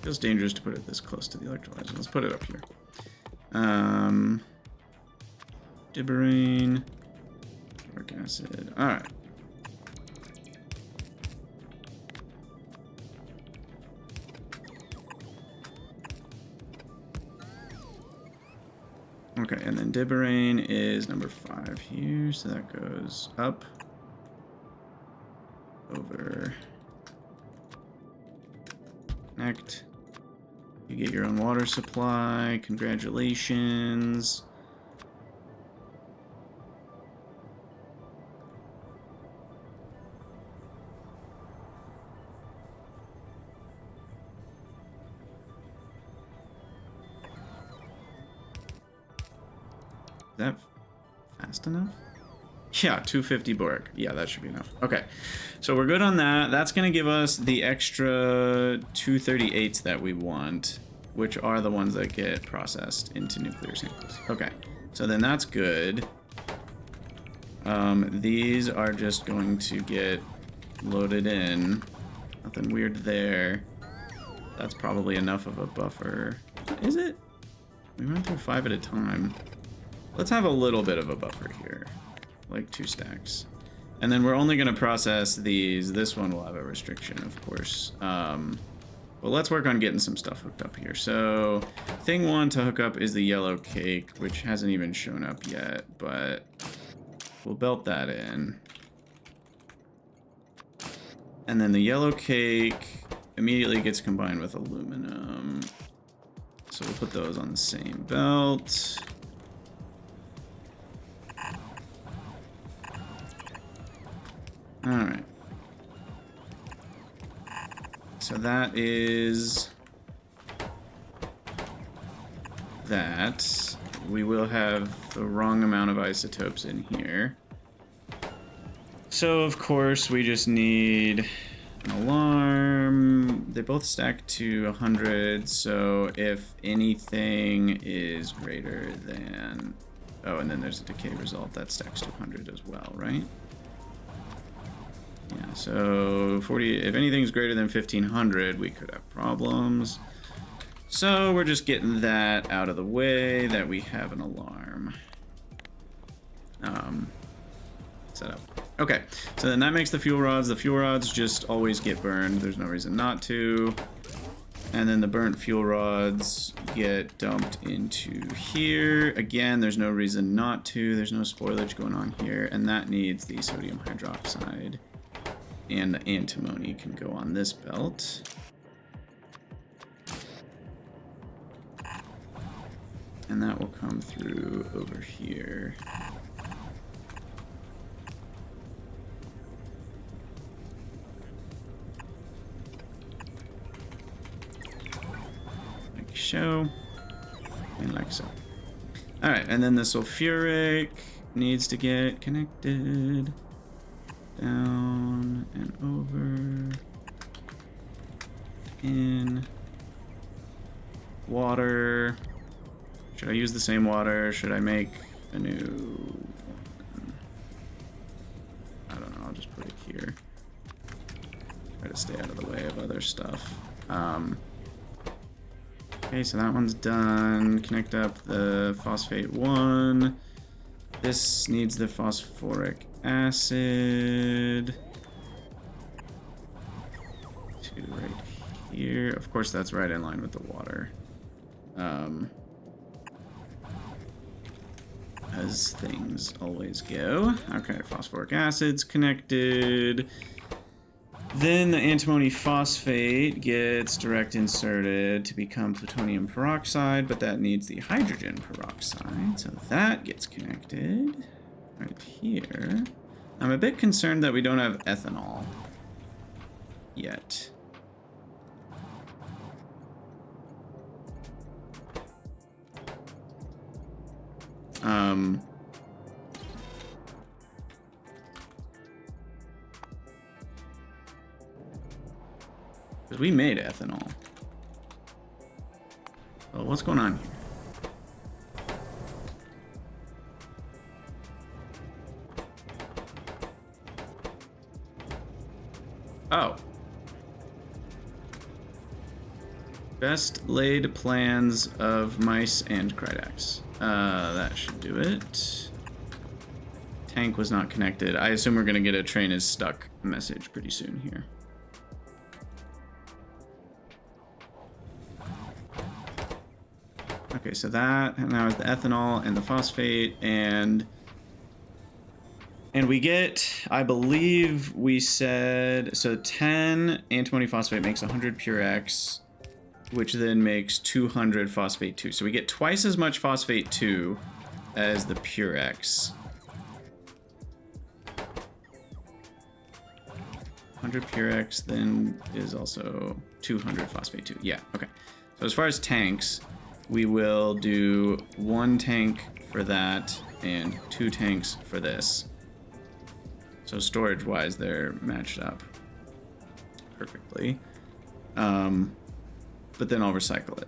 Feels dangerous to put it this close to the electrolyzer. Let's put it up here. Dibbering, boric acid. All right. Okay, and then dibbering is number 5 here, so that goes up, over, connect. You get your own water supply. Congratulations. Is that fast enough? Yeah, 250 boric. Yeah, that should be enough. Okay, so we're good on that. That's going to give us the extra 238s that we want, which are the ones that get processed into nuclear samples. Okay, so then that's good. These are just going to get loaded in. Nothing weird there. That's probably enough of a buffer. Is it? We went through 5 at a time. Let's have a little bit of a buffer here. Like 2 stacks. And then we're only going to process these. This one will have a restriction, of course. Well, let's work on getting some stuff hooked up here. So, thing 1 to hook up is the yellow cake, which hasn't even shown up yet, but we'll belt that in. And then the yellow cake immediately gets combined with aluminum. So we'll put those on the same belt. Alright. So that is that. We will have the wrong amount of isotopes in here. So, of course, we just need an alarm. They both stack to 100, so if anything is greater than... Oh, and then there's a decay result that stacks to 100 as well, right? Yeah, so 40, if anything's greater than 1500, we could have problems. So we're just getting that out of the way, that we have an alarm. Set up. Okay, so then that makes the fuel rods. The fuel rods just always get burned. There's no reason not to. And then the burnt fuel rods get dumped into here. Again, there's no reason not to. There's no spoilage going on here. And that needs the sodium hydroxide. And the antimony can go on this belt. And that will come through over here. Like so. And like so. Alright, and then the sulfuric needs to get connected. Down and over. In. Water. Should I use the same water? Should I make a new one? I don't know, I'll just put it here. Try to stay out of the way of other stuff. Okay, so that one's done. Connect up the phosphate 1. This needs the phosphoric acid. 2 right here. Of course, that's right in line with the water. As things always go. Okay, phosphoric acid's connected. Then the antimony phosphate gets direct inserted to become plutonium peroxide, but that needs the hydrogen peroxide, so that gets connected right here. I'm a bit concerned that we don't have ethanol yet. Because we made ethanol. Oh, what's going on here? Oh. Best laid plans of mice and Krydax. That should do it. Tank was not connected. I assume we're going to get a train is stuck message pretty soon here. Okay, so that now is the ethanol and the phosphate, and we get, I believe we said, so 10 antimony phosphate makes 100 pure X, which then makes 200 phosphate 2. So we get twice as much phosphate 2 as the pure X. 100 pure X then is also 200 phosphate 2. Yeah, okay. So as far as tanks, we will do 1 tank for that and 2 tanks for this. So storage-wise, they're matched up perfectly. But then I'll recycle it.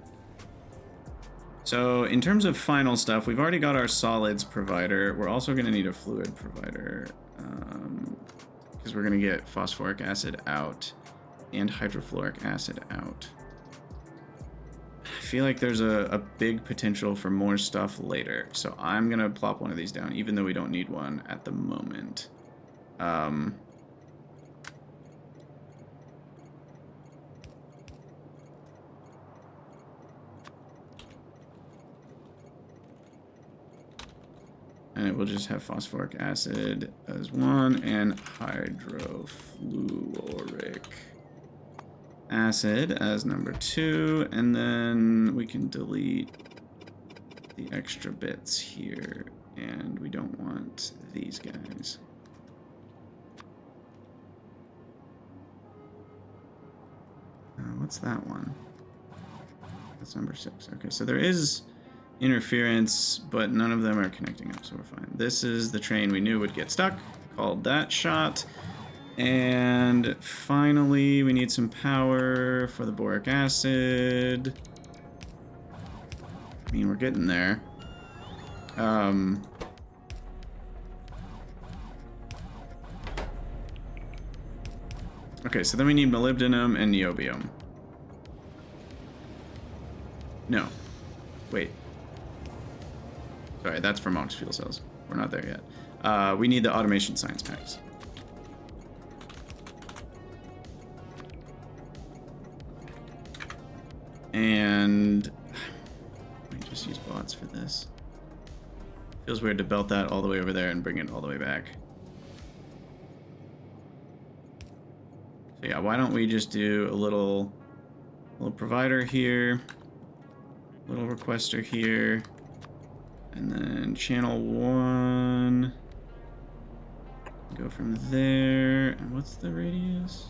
So in terms of final stuff, we've already got our solids provider. We're also going to need a fluid provider because we're going to get phosphoric acid out and hydrofluoric acid out. I feel like there's a big potential for more stuff later, so I'm gonna plop one of these down, even though we don't need one at the moment. And it will just have phosphoric acid as 1 and hydrofluoric acid as number 2, and then we can delete the extra bits here, and we don't want these guys. What's that one? That's number 6. Okay, so there is interference, but none of them are connecting up, so we're fine. This is the train we knew would get stuck. Called that shot. And finally, we need some power for the boric acid. I mean, we're getting there. Okay, so then we need molybdenum and niobium. No. Wait. Sorry, that's for Monk's fuel cells. We're not there yet. We need the automation science packs. And let me just use bots for this. Feels weird to belt that all the way over there and bring it all the way back. So yeah, why don't we just do a little provider here, little requester here, and then channel 1. Go from there. And what's the radius?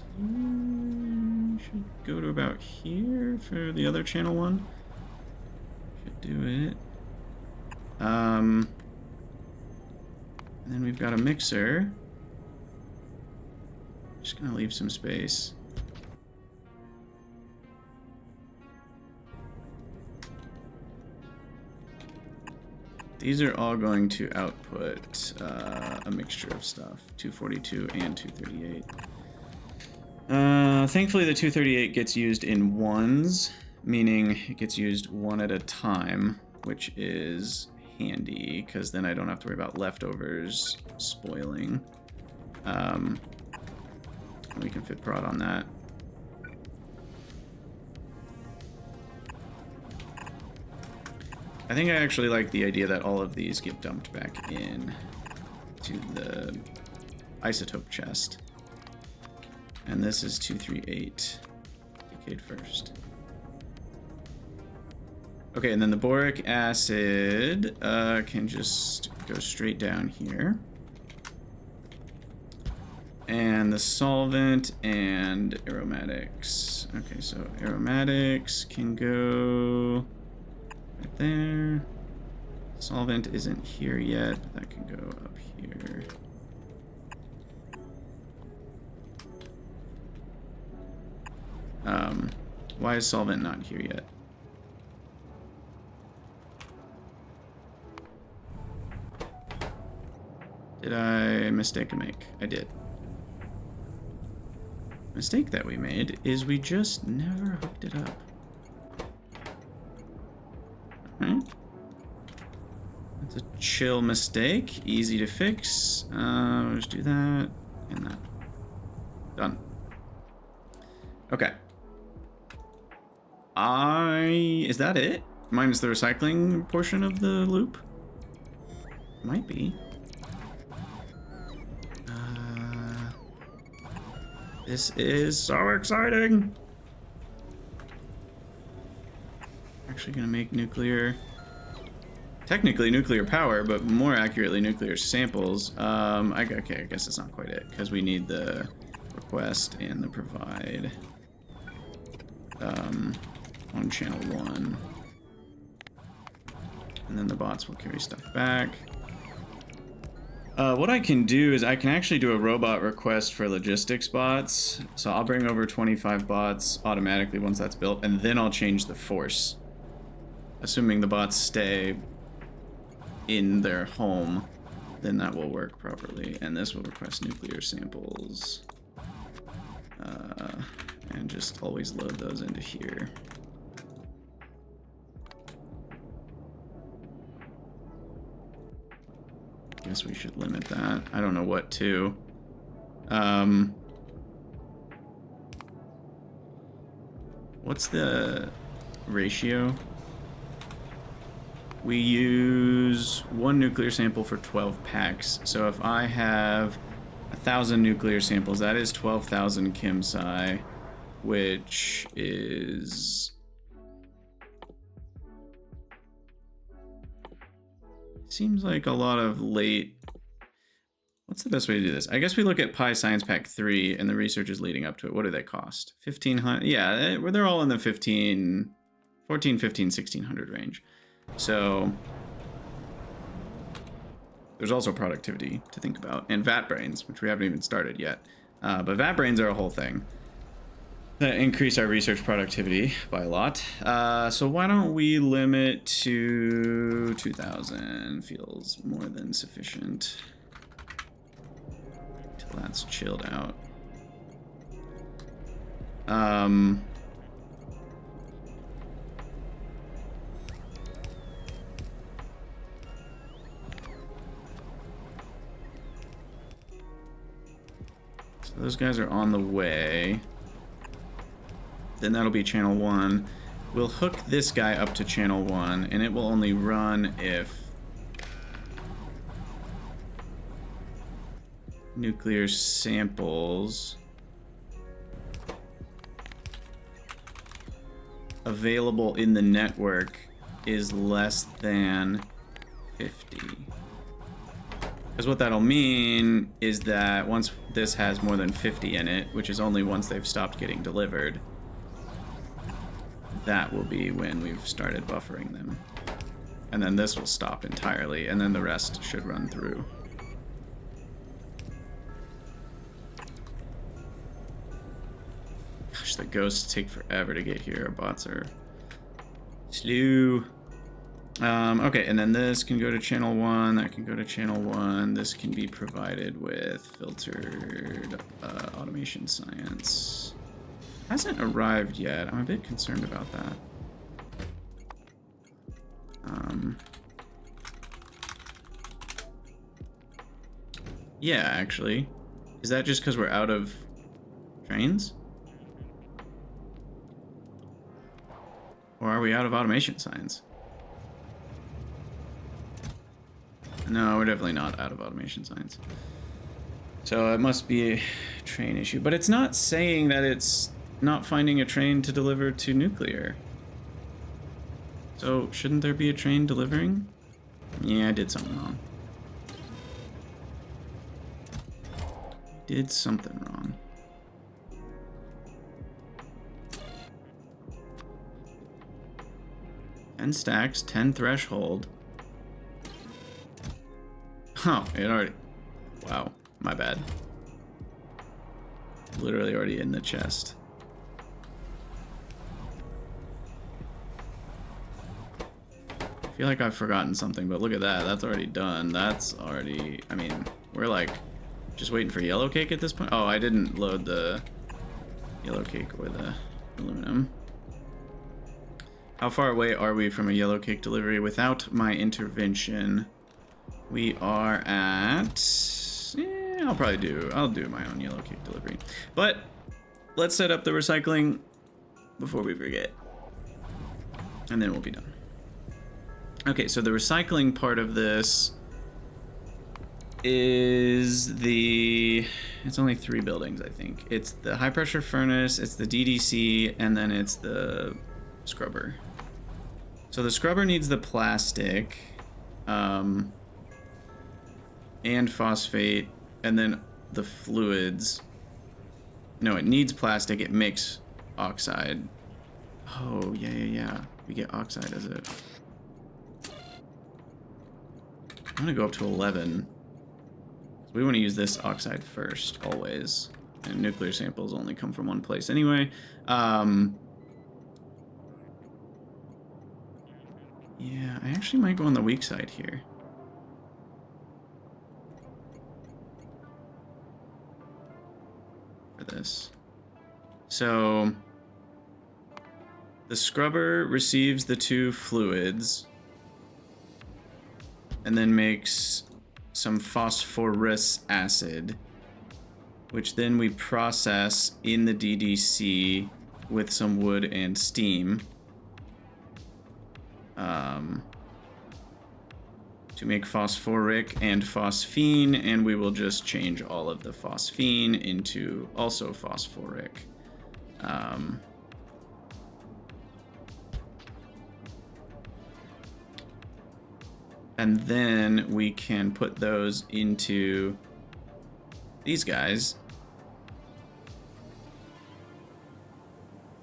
Should go to about here for the other channel 1. Should do it. And then we've got a mixer. Just gonna leave some space. These are all going to output a mixture of stuff, 242 and 238. Thankfully, the 238 gets used in ones, meaning it gets used one at a time, which is handy because then I don't have to worry about leftovers spoiling. We can fit prod on that. I think I actually like the idea that all of these get dumped back in to the isotope chest. And this is 238. Decayed first. Okay, and then the boric acid can just go straight down here. And the solvent and aromatics. Okay, so aromatics can go right there. Solvent isn't here yet. That can go up here. Why is solvent not here yet? Did I mistake a make? I did. Mistake that we made is we just never hooked it up. Alright. That's a chill mistake. Easy to fix. We'll just do that and that. Done. Okay. Is that it? Minus the recycling portion of the loop? Might be. This is so exciting! Actually gonna make nuclear... Technically nuclear power, but more accurately nuclear samples. Okay, I guess that's not quite it, because we need the request and the provide on channel 1. And then the bots will carry stuff back. What I can do is I can actually do a robot request for logistics bots. So I'll bring over 25 bots automatically once that's built, and then I'll change the force. Assuming the bots stay in their home, then that will work properly. And this will request nuclear samples. And just always load those into here. Guess we should limit that. I don't know what to. What's the ratio? We use 1 nuclear sample for 12 packs. So if I have 1,000 nuclear samples, that is 12,000 Chem Sci, which is... Seems like a lot of late... What's the best way to do this? I guess we look at Pi Science Pack 3 and the research is leading up to it. What do they cost? 1,500? Yeah, they're all in the 14, 15, 1,600 range. So there's also productivity to think about. And vat brains, which we haven't even started yet. But vat brains are a whole thing that increase our research productivity by a lot. So why don't we limit to 2,000? Feels more than sufficient. Till that's chilled out. So those guys are on the way. Then that'll be channel 1. We'll hook this guy up to channel 1, and it will only run if nuclear samples available in the network is less than 50. Because what that'll mean is that once this has more than 50 in it, which is only once they've stopped getting delivered, that will be when we've started buffering them. And then this will stop entirely, and then the rest should run through. Gosh, the ghosts take forever to get here. Our bots are slow. Okay, and then this can go to channel 1, that can go to channel 1. This can be provided with filtered automation science. Hasn't arrived yet. I'm a bit concerned about that. Yeah, actually. Is that just because we're out of trains? Or are we out of automation signs? No, we're definitely not out of automation signs. So it must be a train issue. But it's not saying that it's not finding a train to deliver to nuclear. So shouldn't there be a train delivering? Yeah, I did something wrong. Did something wrong. Ten stacks, 10 threshold. Oh, it already... Wow, my bad. Literally already in the chest. I feel like I've forgotten something, but look at that. That's already done. That's already... I mean, we're like just waiting for yellow cake at this point. Oh, I didn't load the yellow cake or the aluminum. How far away are we from a yellow cake delivery without my intervention? We are at... Yeah, I'll do my own yellow cake delivery. But let's set up the recycling before we forget. And then we'll be done. Okay, so the recycling part of this is the... It's only 3 buildings, I think. It's the high pressure furnace, it's the DDC, and then it's the scrubber. So the scrubber needs the plastic, and phosphate, and then the fluids. No, it needs plastic, it makes oxide. Oh, yeah. We get oxide as it. I'm gonna go up to 11. We want to use this oxide first, always. And nuclear samples only come from one place anyway. Yeah, I actually might go on the weak side here. For this. So the scrubber receives the 2 fluids and then makes some phosphorus acid, which then we process in the DDC with some wood and steam to make phosphoric and phosphine, and we will just change all of the phosphine into also phosphoric. And then we can put those into these guys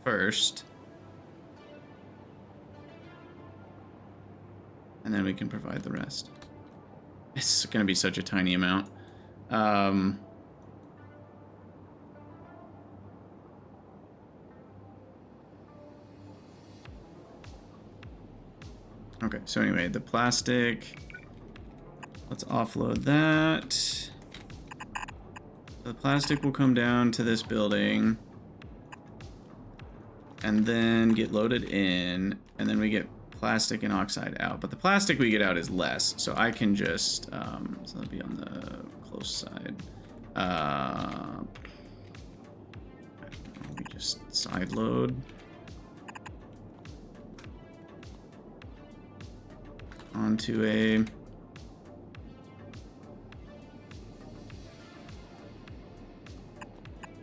first. And then we can provide the rest. It's going to be such a tiny amount. Okay, so anyway, the plastic. Let's offload that. The plastic will come down to this building. And then get loaded in. And then we get plastic and oxide out, but the plastic we get out is less, so I can just so that'll be on the close side. We just side load onto a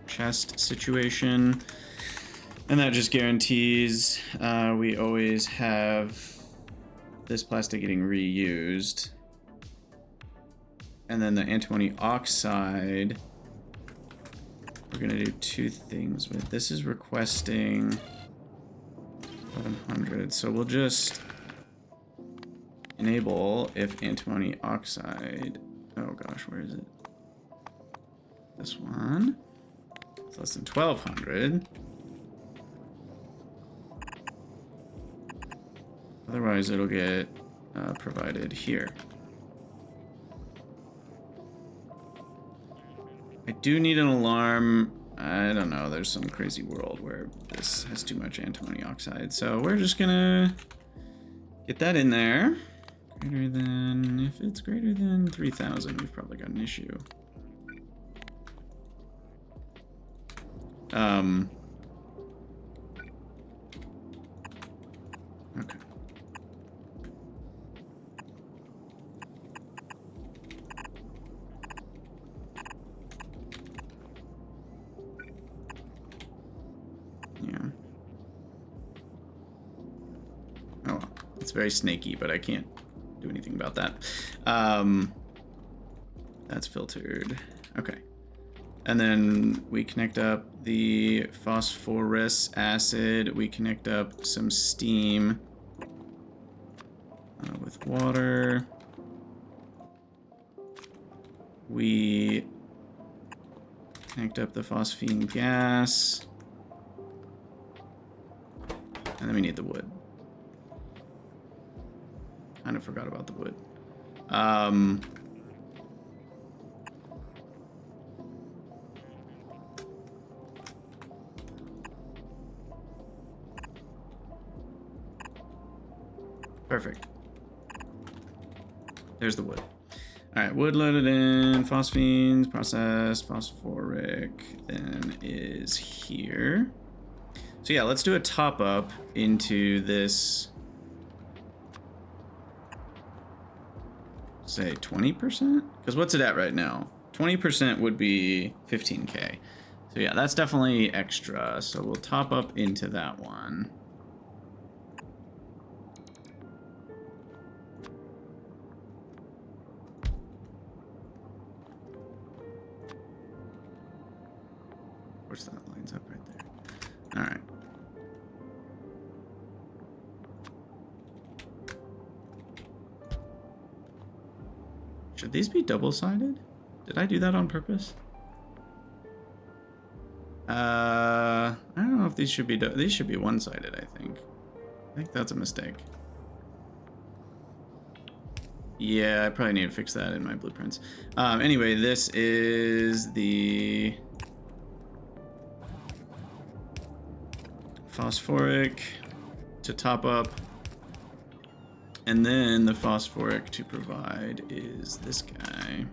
chest situation. And that just guarantees we always have this plastic getting reused. And then the antimony oxide, we're gonna do 2 things with. This is requesting 1100, so we'll just enable if antimony oxide, oh gosh, where is it? This one, it's less than 1200. Otherwise, it'll get provided here. I do need an alarm. I don't know. There's some crazy world where this has too much antimony oxide. So we're just gonna Get that in there. Greater than, if it's greater than 3,000, we've probably got an issue. Okay. Yeah. Oh well, it's very snaky, but I can't do anything about that. That's filtered. Okay. And then we connect up the phosphorus acid. We connect up some steam with water. We connect up the phosphine gas. And then we need the wood. Kind of forgot about the wood. Perfect. There's the wood. All right, wood loaded in, phosphines, processed, phosphoric, then is here. So yeah, let's do a top up into this, say 20%? Because what's it at right now? 20% would be 15K. So yeah, that's definitely extra. So we'll top up into that one. Of course, that lines up right there. All right. Should these be double-sided? Did I do that on purpose? I don't know if these should be these should be one-sided, I think that's a mistake. Yeah, I probably need to fix that in my blueprints. Anyway, this is the phosphoric to top up. And then the phosphoric to provide is this guy.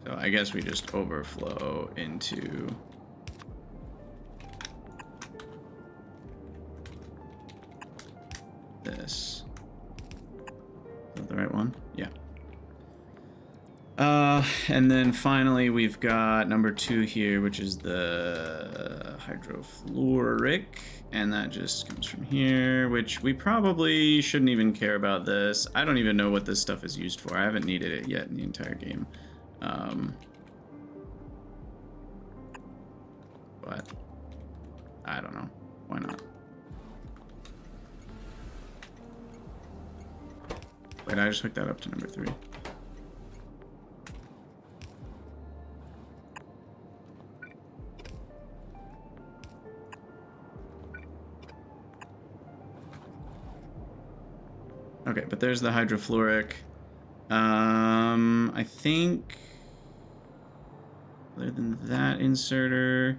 So I guess we just overflow into this. Is that the right one? Yeah. And then finally we've got number 2 here, which is the hydrofluoric, and that just comes from here, which we probably shouldn't even care about this. I don't even know what this stuff is used for. I haven't needed it yet in the entire game. But I don't know. Why not? Wait, I just hooked that up to number 3. Okay, but there's the hydrofluoric. I think other than that inserter,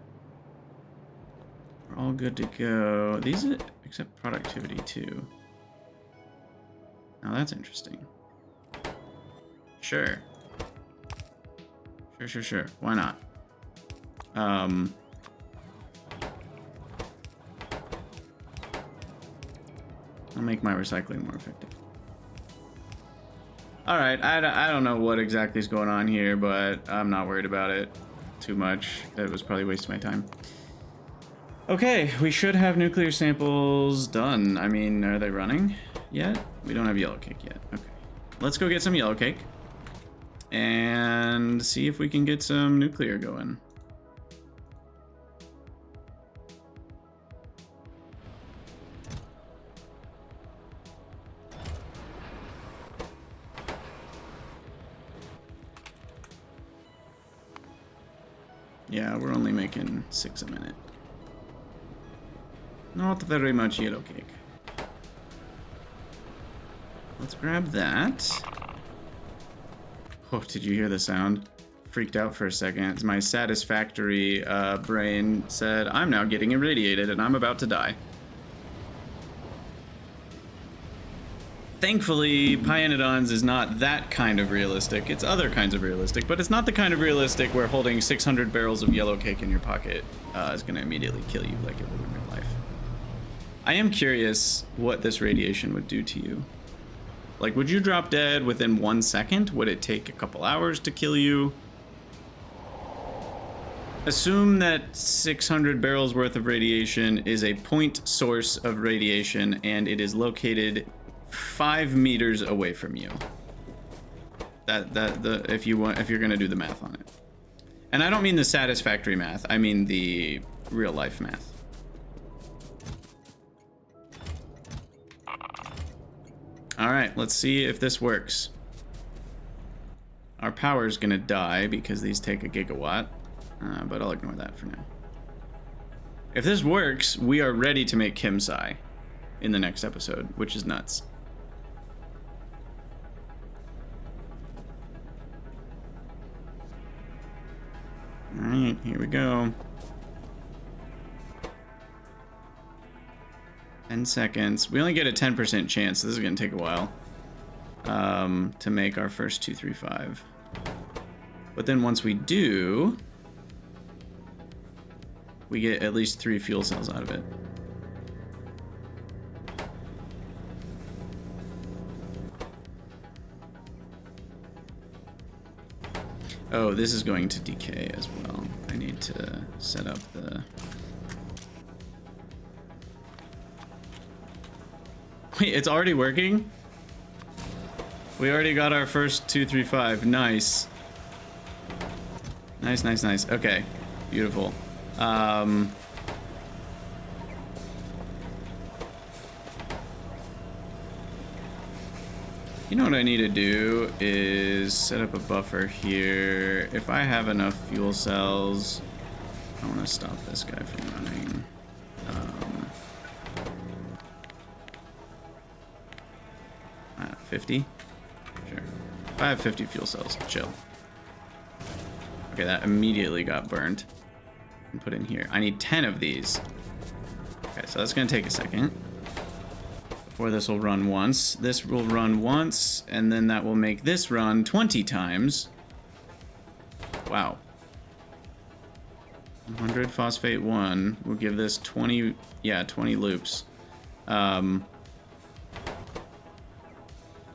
we're all good to go. These accept productivity too. Now that's interesting. Sure. Sure. Why not? I'll make my recycling more effective. All right, I don't know what exactly is going on here, but I'm not worried about it too much. It was probably wasting my time. Okay, we should have nuclear samples done. I mean, are they running yet? We don't have yellow cake yet. Okay, let's go get some yellow cake and see if we can get some nuclear going. Yeah, we're only making 6 a minute. Not very much yellow cake. Let's grab that. Oh, did you hear the sound? Freaked out for a second. My satisfactory brain said, I'm now getting irradiated and I'm about to die. Thankfully, pyanodon's is not that kind of realistic. It's other kinds of realistic, but it's not the kind of realistic where holding 600 barrels of yellow cake in your pocket is going to immediately kill you like it would in real life. I am curious what this radiation would do to you. Like, would you drop dead within 1 second? Would it take a couple hours to kill you? Assume that 600 barrels worth of radiation is a point source of radiation and it is located 5 meters away from you. If you're gonna do the math on it. And I don't mean the satisfactory math, I mean the real life math. All right, let's see if this works. Our power is gonna die because these take a gigawatt, but I'll ignore that for now. If this works, we are ready to make Chem Psi in the next episode, which is nuts. All right, here we go. 10 seconds. We only get a 10% chance, so this is gonna take a while to make our first 235. But then once we do, we get at least 3 fuel cells out of it. Oh, this is going to decay as well. I need to set up the... Wait, it's already working? We already got our first 235. Nice. Nice, nice, nice. Okay, beautiful. You know what I need to do is set up a buffer here. If I have enough fuel cells, I want to stop this guy from running. 50? Sure. If I have 50 fuel cells, chill. Okay, that immediately got burned and put in here. I need 10 of these. Okay, so that's gonna take a second. Before this will run once. This will run once, and then that will make this run 20 times. Wow. 100 phosphate 1 will give this 20, yeah, 20 loops.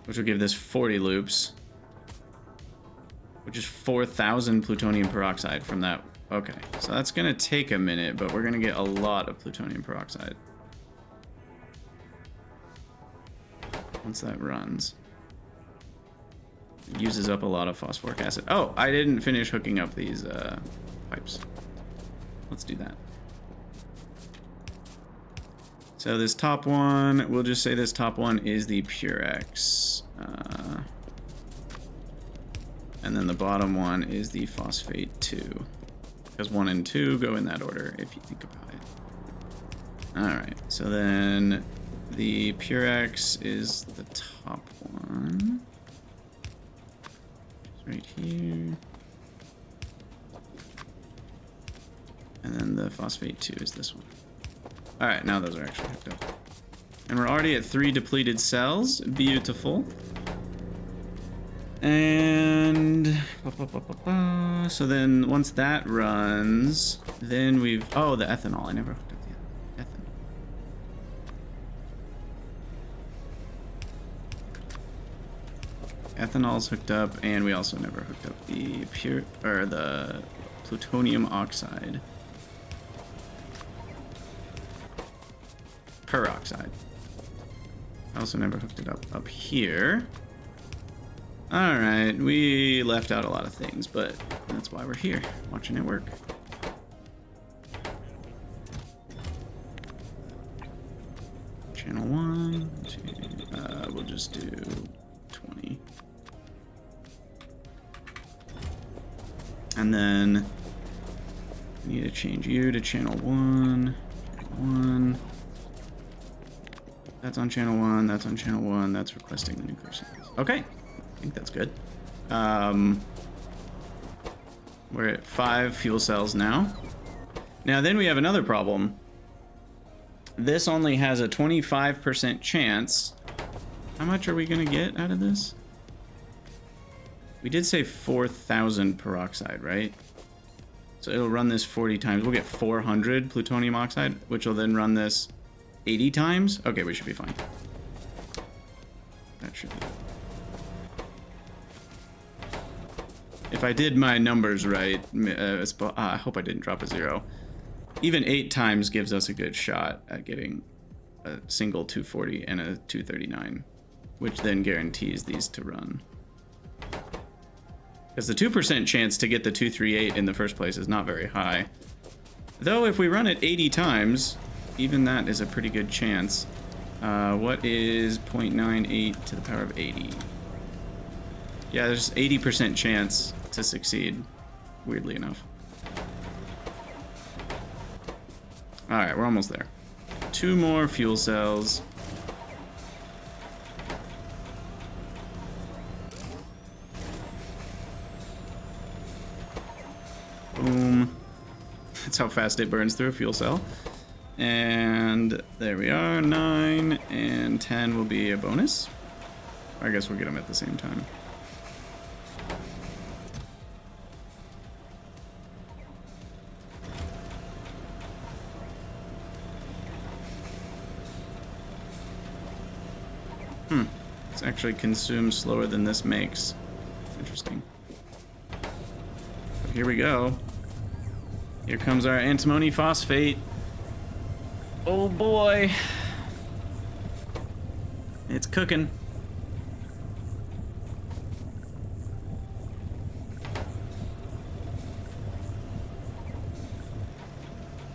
Which will give this 40 loops. Which is 4,000 plutonium peroxide from that. Okay, so that's gonna take a minute, but we're gonna get a lot of plutonium peroxide. Once that runs. It uses up a lot of phosphoric acid. Oh, I didn't finish hooking up these pipes. Let's do that. So this top one, we'll just say this top one is the Purex. And then the bottom one is the phosphate 2. Because 1 and 2 go in that order, if you think about it. Alright, so then the Purex is the top one. It's right here. And then the phosphate 2 is this one. Alright, now those are actually hooked up. And we're already at 3 depleted cells. Beautiful. And... so then once that runs, then we've... oh, the ethanol. I never hooked up the ethanol. Ethanol's hooked up, and we also never hooked up the the plutonium oxide. Peroxide. I also never hooked it up here. Alright, we left out a lot of things, but that's why we're here, watching it work. Channel 1, 2, we'll just do 20. And then we need to change you to channel 1, 1. That's on channel 1, that's on channel 1, that's requesting the nuclear sequence. Okay, I think that's good. We're at 5 fuel cells now. Now then we have another problem. This only has a 25% chance. How much are we gonna get out of this? We did say 4,000 peroxide, right? So it'll run this 40 times. We'll get 400 plutonium oxide, which will then run this 80 times. Okay, we should be fine. That should be. If I did my numbers right, I hope I didn't drop a 0. Even 8 times gives us a good shot at getting a single 240 and a 239, which then guarantees these to run. Because the 2% chance to get the 238 in the first place is not very high. Though if we run it 80 times, even that is a pretty good chance. What is 0.98 to the power of 80? Yeah, there's 80% chance to succeed, weirdly enough. Alright, we're almost there. 2 more fuel cells. Boom. That's how fast it burns through a fuel cell. And there we are, 9 and 10 will be a bonus. I guess we'll get them at the same time. It's actually consumed slower than this makes. Interesting. Here we go. Here comes our antimony phosphate. Oh boy. It's cooking.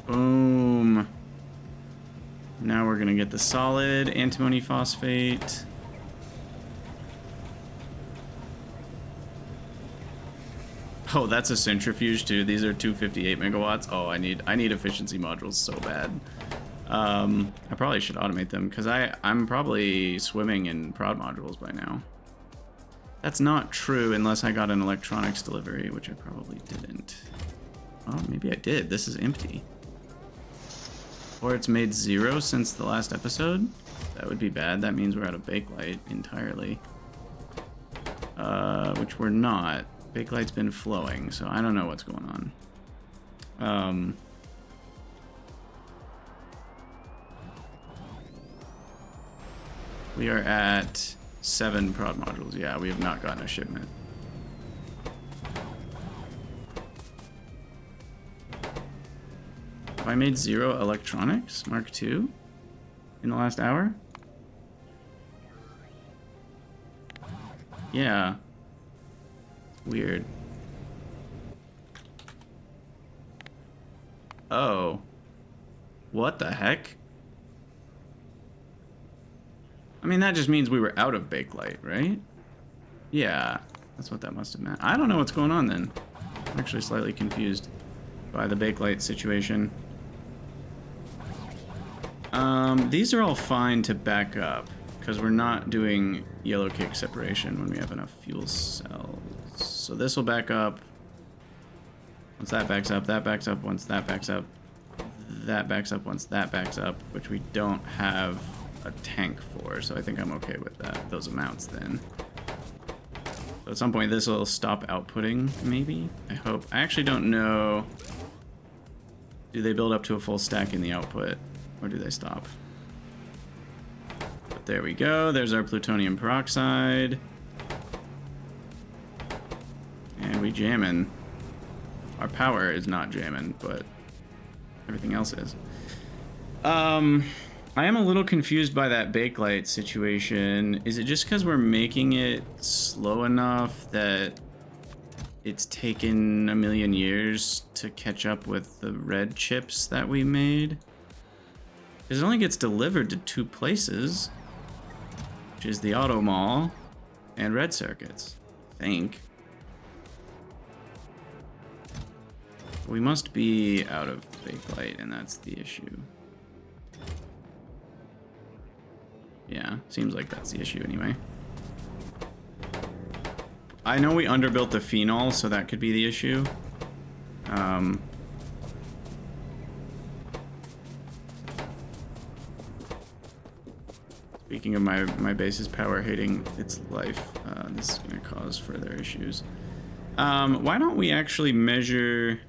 Boom. Now we're gonna get the solid antimony phosphate. Oh, that's a centrifuge too. These are 258 megawatts. Oh, I need efficiency modules so bad. I probably should automate them because I'm probably swimming in prod modules by now. That's not true unless I got an electronics delivery, which I probably didn't. Oh, maybe I did. This is empty. Or it's made 0 since the last episode. That would be bad. That means we're out of bakelite entirely. Which we're not. Bakelite's been flowing, so I don't know what's going on. We are at 7 prod modules. Yeah, we have not gotten a shipment. Have I made 0 electronics Mark II in the last hour? Yeah. Weird. Oh. What the heck? I mean, that just means we were out of bakelite, right? Yeah, that's what that must have meant. I don't know what's going on then. I'm actually slightly confused by the bakelite situation. These are all fine to back up because we're not doing yellow cake separation when we have enough fuel cells. So this will back up. Once that backs up, that backs up. Once that backs up, that backs up. Once that backs up, which we don't have a tank for, so I think I'm okay with that. Those amounts then. So at some point this will stop outputting, maybe? I hope. I actually don't know. Do they build up to a full stack in the output, or do they stop? But there we go. There's our plutonium peroxide. And we jamming. Our power is not jamming, but everything else is. I am a little confused by that bakelite situation. Is it just because we're making it slow enough that it's taken a million years to catch up with the red chips that we made? Because it only gets delivered to 2 places, which is the auto mall and red circuits, I think. We must be out of bakelite, and that's the issue. Yeah, seems like that's the issue anyway. I know we underbuilt the phenol, so that could be the issue. Speaking of my base's power hating its life, this is going to cause further issues. Why don't we actually measure...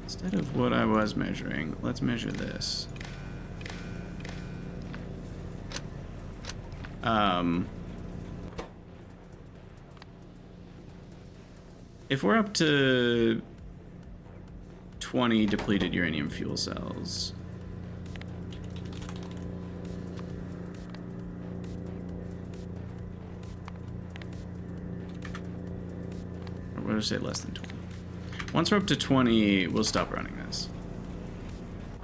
Instead of what I was measuring, let's measure this. If we're up to 20 depleted uranium fuel cells... What did I say? Less than 20. Once we're up to 20, we'll stop running this.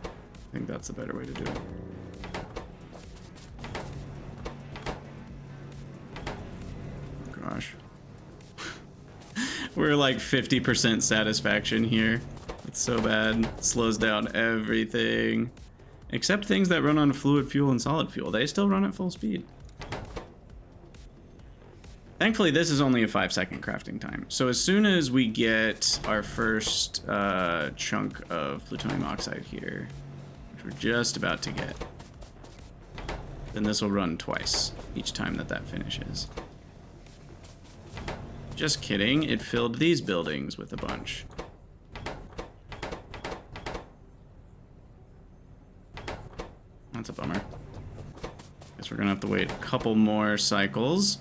I think that's the better way to do it. Oh, gosh. We're like 50% satisfaction here. It's so bad. It slows down everything. Except things that run on fluid fuel and solid fuel. They still run at full speed. Thankfully, this is only a 5-second crafting time. So as soon as we get our first chunk of plutonium oxide here, which we're just about to get, then this will run twice each time that finishes. Just kidding, it filled these buildings with a bunch. That's a bummer. Guess we're gonna have to wait a couple more cycles.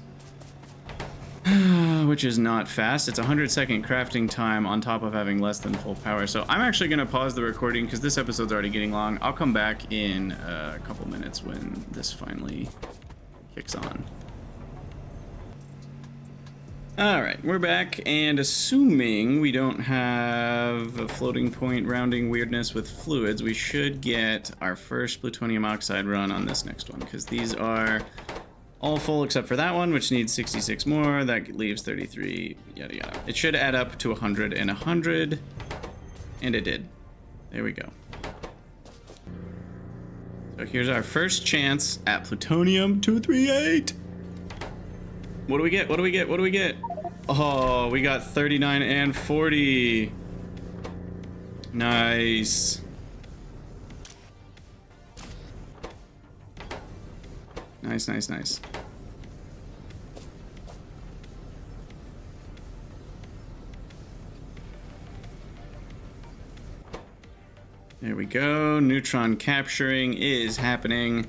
Which is not fast. It's 100-second crafting time on top of having less than full power. So I'm actually going to pause the recording because this episode's already getting long. I'll come back in a couple minutes when this finally kicks on. Alright, we're back, and assuming we don't have a floating point rounding weirdness with fluids, we should get our first plutonium oxide run on this next one, because these are all full except for that one, which needs 66 more. That leaves 33, yada yada. It should add up to 100 and 100, and it did. There we go. So here's our first chance at plutonium 238. What do we get? What do we get? What do we get? Oh, we got 39 and 40. Nice. Nice, nice, nice. There we go. Neutron capturing is happening.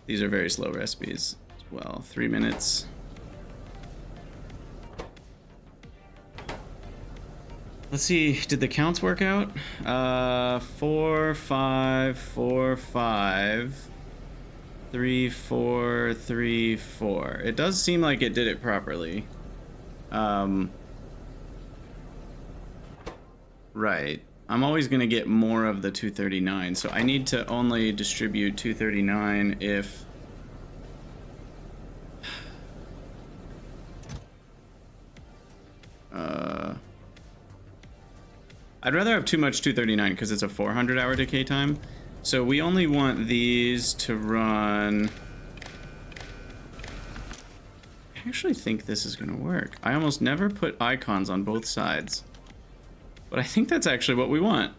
These are very slow recipes as well. 3 minutes. Let's see, did the counts work out? 4, 5, 4, 5. 3, 4, 3, 4. It does seem like it did it properly. Right. I'm always going to get more of the 239, so I need to only distribute 239 if... I'd rather have too much 239 because it's a 400-hour decay time. So we only want these to run... I actually think this is going to work. I almost never put icons on both sides. But I think that's actually what we want.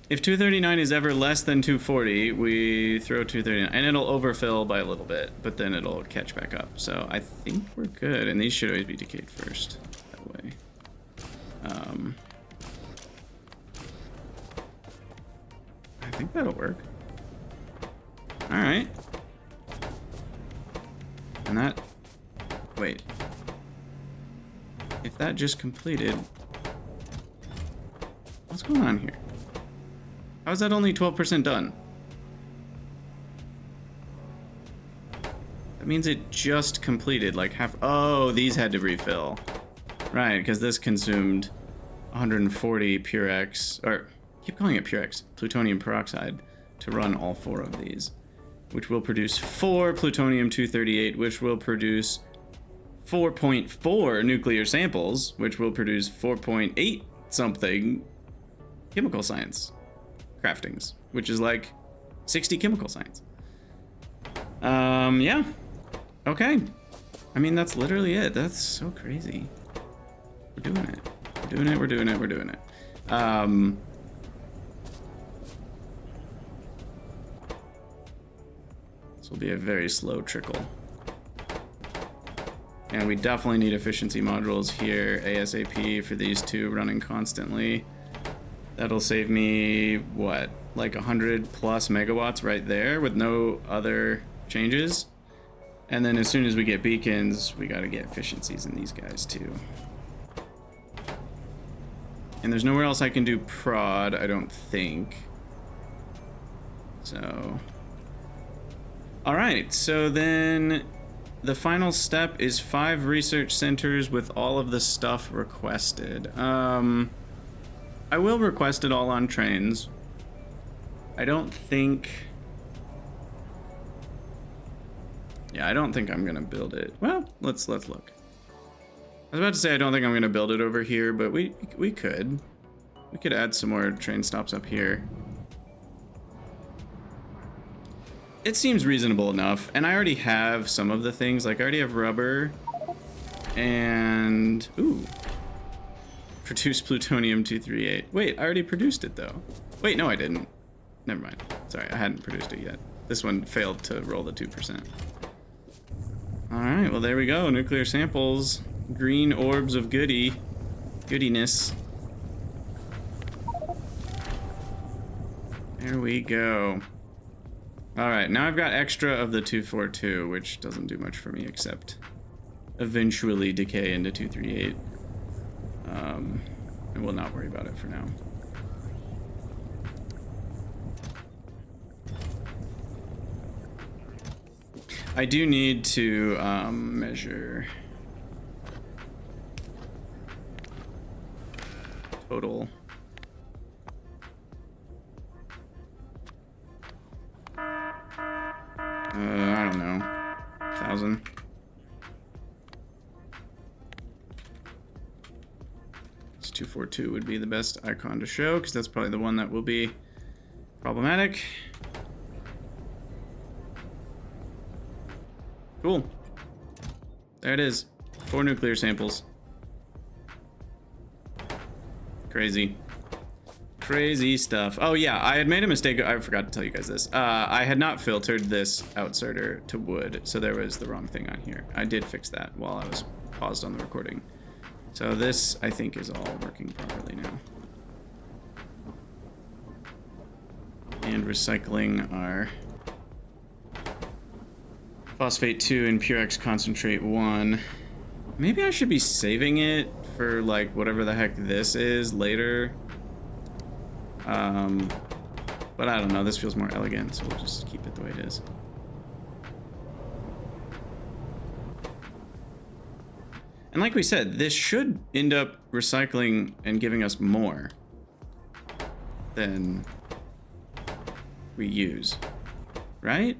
If 239 is ever less than 240, we throw 239. And it'll overfill by a little bit, but then it'll catch back up. So I think we're good. And these should always be decayed first. That way. I think that'll work. Alright. And that... Wait. If that just completed... What's going on here? How is that only 12% done? That means it just completed like half... Oh, these had to refill. Right, because this consumed 140 pure X... Or... keep calling it pure X, plutonium peroxide, to run all 4 of these, which will produce 4 plutonium-238, which will produce 4.4 nuclear samples, which will produce 4.8 something chemical science craftings, which is like 60 chemical science. Yeah. Okay. I mean, that's literally it. That's so crazy. We're doing it. We're doing it. We're doing it. We're doing it. This will be a very slow trickle. And we definitely need efficiency modules here ASAP for these two running constantly. That'll save me, what, like 100 plus megawatts right there with no other changes. And then as soon as we get beacons, we gotta get efficiencies in these guys too. And there's nowhere else I can do prod, I don't think. So... Alright, so then the final step is 5 research centers with all of the stuff requested. I will request it all on trains. I don't think... Yeah, I don't think I'm gonna build it. Well, let's look. I was about to say I don't think I'm gonna build it over here, but we could. We could add some more train stops up here. It seems reasonable enough, and I already have some of the things. Like I already have rubber, and ooh, produce plutonium 238. Wait, I already produced it though. Wait, no, I didn't. Never mind. Sorry, I hadn't produced it yet. This one failed to roll the 2%. All right, well there we go. Nuclear samples, green orbs of goodiness. There we go. All right, now I've got extra of the 242, which doesn't do much for me except eventually decay into 238. And we'll not worry about it for now. I do need to measure total. I don't know, 1,000. This 242 would be the best icon to show because that's probably the one that will be problematic. Cool. There it is. 4 nuclear samples. Crazy. Crazy stuff. Oh yeah, I had made a mistake. I forgot to tell you guys this. I had not filtered this outsider to wood, so there was the wrong thing on here. I did fix that while I was paused on the recording. So this, I think, is all working properly now. And recycling our phosphate 2 and purex concentrate 1. Maybe I should be saving it for like whatever the heck this is later. But I don't know, this feels more elegant, so we'll just keep it the way it is. And like we said, this should end up recycling and giving us more than we use, right?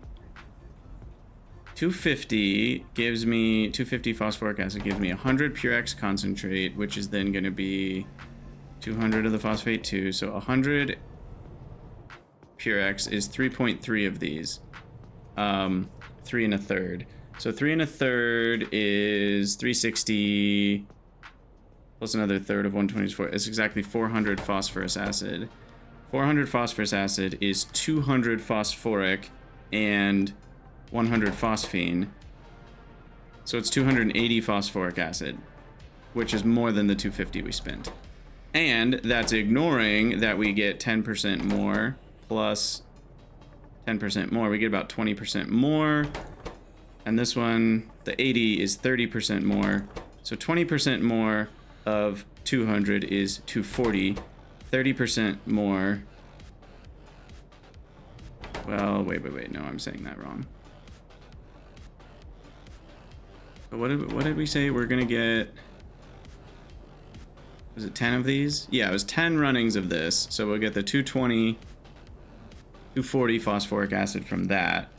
250 gives me 250 phosphoric acid gives me 100 purex concentrate, which is then going to be 200 of the phosphate 2, so 100 purex is 3.3 of these. 3 1/3. So 3 1/3 is 360 plus another third of 124. It's exactly 400 phosphorus acid. 400 phosphorus acid is 200 phosphoric and 100 phosphine. So it's 280 phosphoric acid, which is more than the 250 we spent. And that's ignoring that we get 10% more plus 10% more. We get about 20% more. And this one, the 80 is 30% more. So 20% more of 200 is 240. 30% more. Well, wait. No, I'm saying that wrong. But what did we say? We're gonna get... Was it 10 of these? Yeah, it was 10 runnings of this. So we'll get the 220, 240 phosphoric acid from that.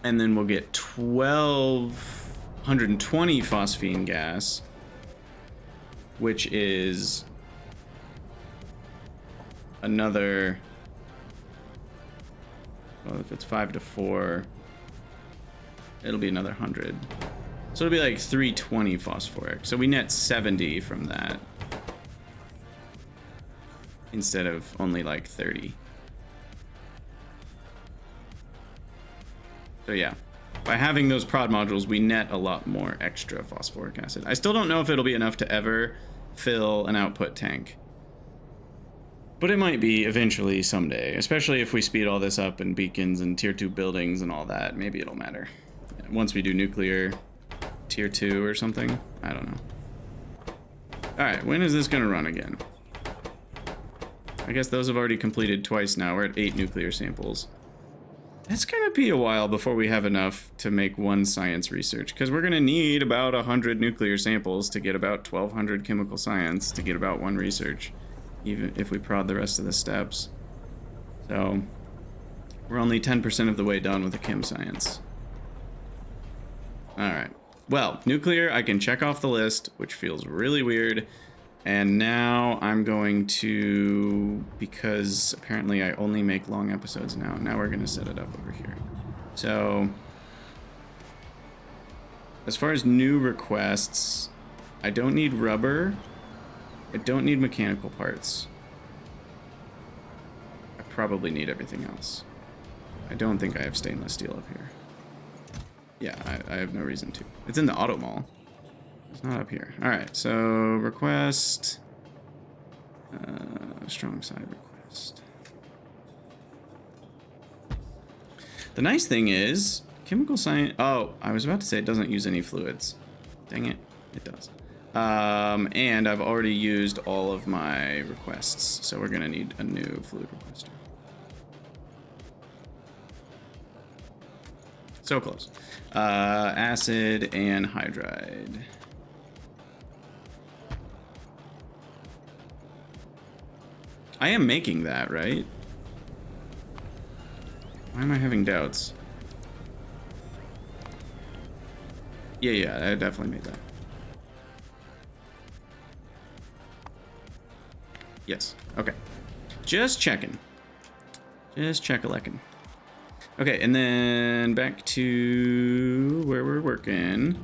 And then we'll get 1,220 phosphine gas, which is another... Well, if it's 5 to 4... It'll be another 100. So it'll be like 320 phosphoric. So we net 70 from that. Instead of only like 30. So yeah. By having those prod modules, we net a lot more extra phosphoric acid. I still don't know if it'll be enough to ever fill an output tank. But it might be eventually someday, especially if we speed all this up and beacons and tier 2 buildings and all that. Maybe it'll matter. Once we do nuclear tier 2 or something. I don't know. Alright, when is this going to run again? I guess those have already completed twice now. We're at 8 nuclear samples. It's going to be a while before we have enough to make one science research, because we're going to need about 100 nuclear samples to get about 1,200 chemical science to get about one research, even if we prod the rest of the steps. So we're only 10% of the way done with the chem science. Alright. Well, nuclear, I can check off the list, which feels really weird. And now I'm going to, because apparently I only make long episodes now, we're going to set it up over here. So, as far as new requests, I don't need rubber. I don't need mechanical parts. I probably need everything else. I don't think I have stainless steel up here. Yeah, I have no reason to. It's in the auto mall. It's not up here. Alright, so request. Strong side request. The nice thing is, chemical science. Oh, I was about to say it doesn't use any fluids. Dang it, it does. And I've already used all of my requests, so we're going to need a new fluid requester. So close. Acid and hydride. I am making that, right? Why am I having doubts? Yeah, I definitely made that. Yes, okay. Just checking. Just check-a-leckin'. Okay, and then back to where we're working.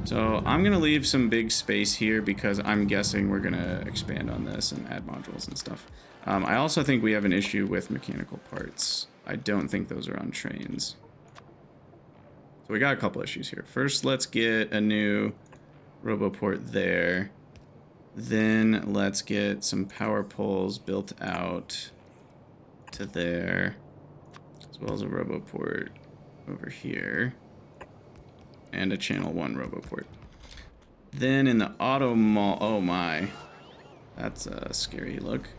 So I'm gonna leave some big space here because I'm guessing we're gonna expand on this and add modules and stuff. I also think we have an issue with mechanical parts. I don't think those are on trains. So we got a couple issues here. First, let's get a new RoboPort there. Then let's get some power poles built out to there, as well as a RoboPort over here. And a channel 1 RoboPort. Then in the auto mall, oh my, that's a scary look.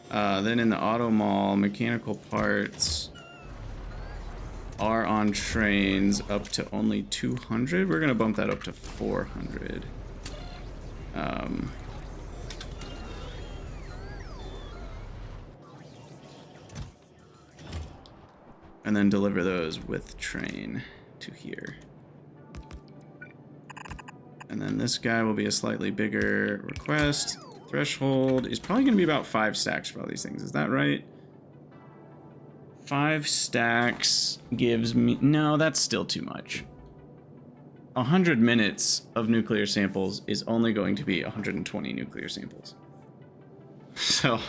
Then in the auto mall, mechanical parts are on trains up to only 200. We're gonna bump that up to 400. And then deliver those with train to here. And then this guy will be a slightly bigger request. Threshold is probably going to be about 5 stacks for all these things. Is that right? 5 stacks gives me... No, that's still too much. 100 minutes of nuclear samples is only going to be 120 nuclear samples. So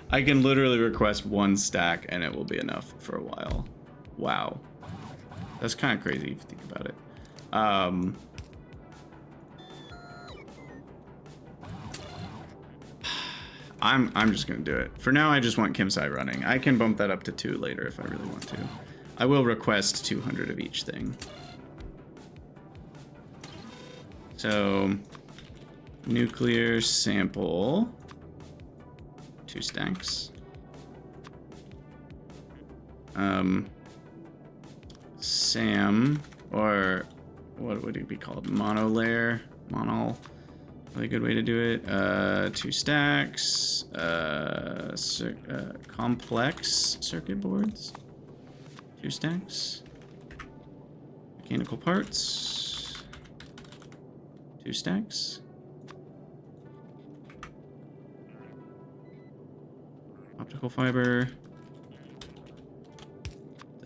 I can literally request 1 stack and it will be enough for a while. Wow. That's kind of crazy if you think about it. I'm just gonna do it. For now, I just want ChemSci running. I can bump that up to 2 later if I really want to. I will request 200 of each thing. So, nuclear sample, 2 stacks. SAM, or what would it be called? Monolayer? Really good way to do it. 2 stacks. Complex circuit boards. 2 stacks. Mechanical parts. 2 stacks. Optical fiber.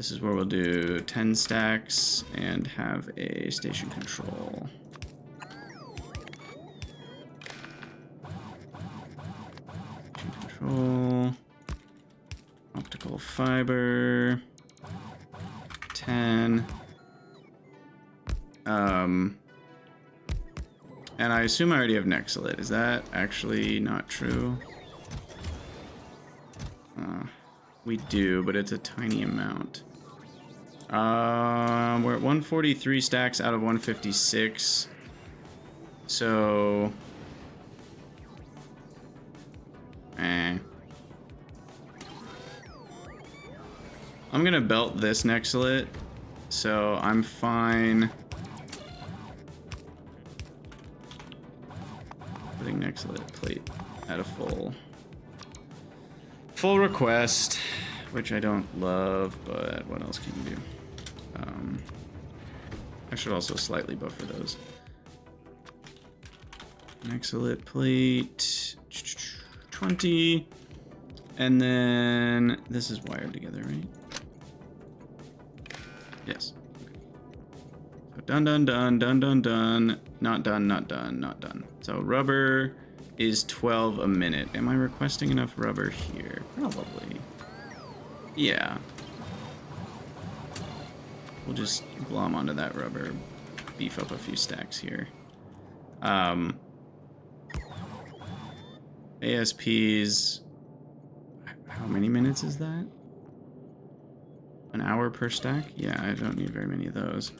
This is where we'll do 10 stacks and have a station control. Station control. Optical fiber. 10. And I assume I already have Nexalit. Is that actually not true? We do, but it's a tiny amount. We're at 143 stacks out of 156. So... I'm gonna belt this Nexalit, so I'm fine putting Nexalit plate at a full request, which I don't love, but what else can you do? I should also slightly buffer those. Nexalit plate 20, and then this is wired together, right? Yes. Okay. So done, done, done, done, done, done. Not done, not done, not done. So rubber is 12 a minute. Am I requesting enough rubber here? Probably. Yeah. We'll just glom onto that rubber. Beef up a few stacks here. ASPs. How many minutes is that? An hour per stack? Yeah, I don't need very many of those.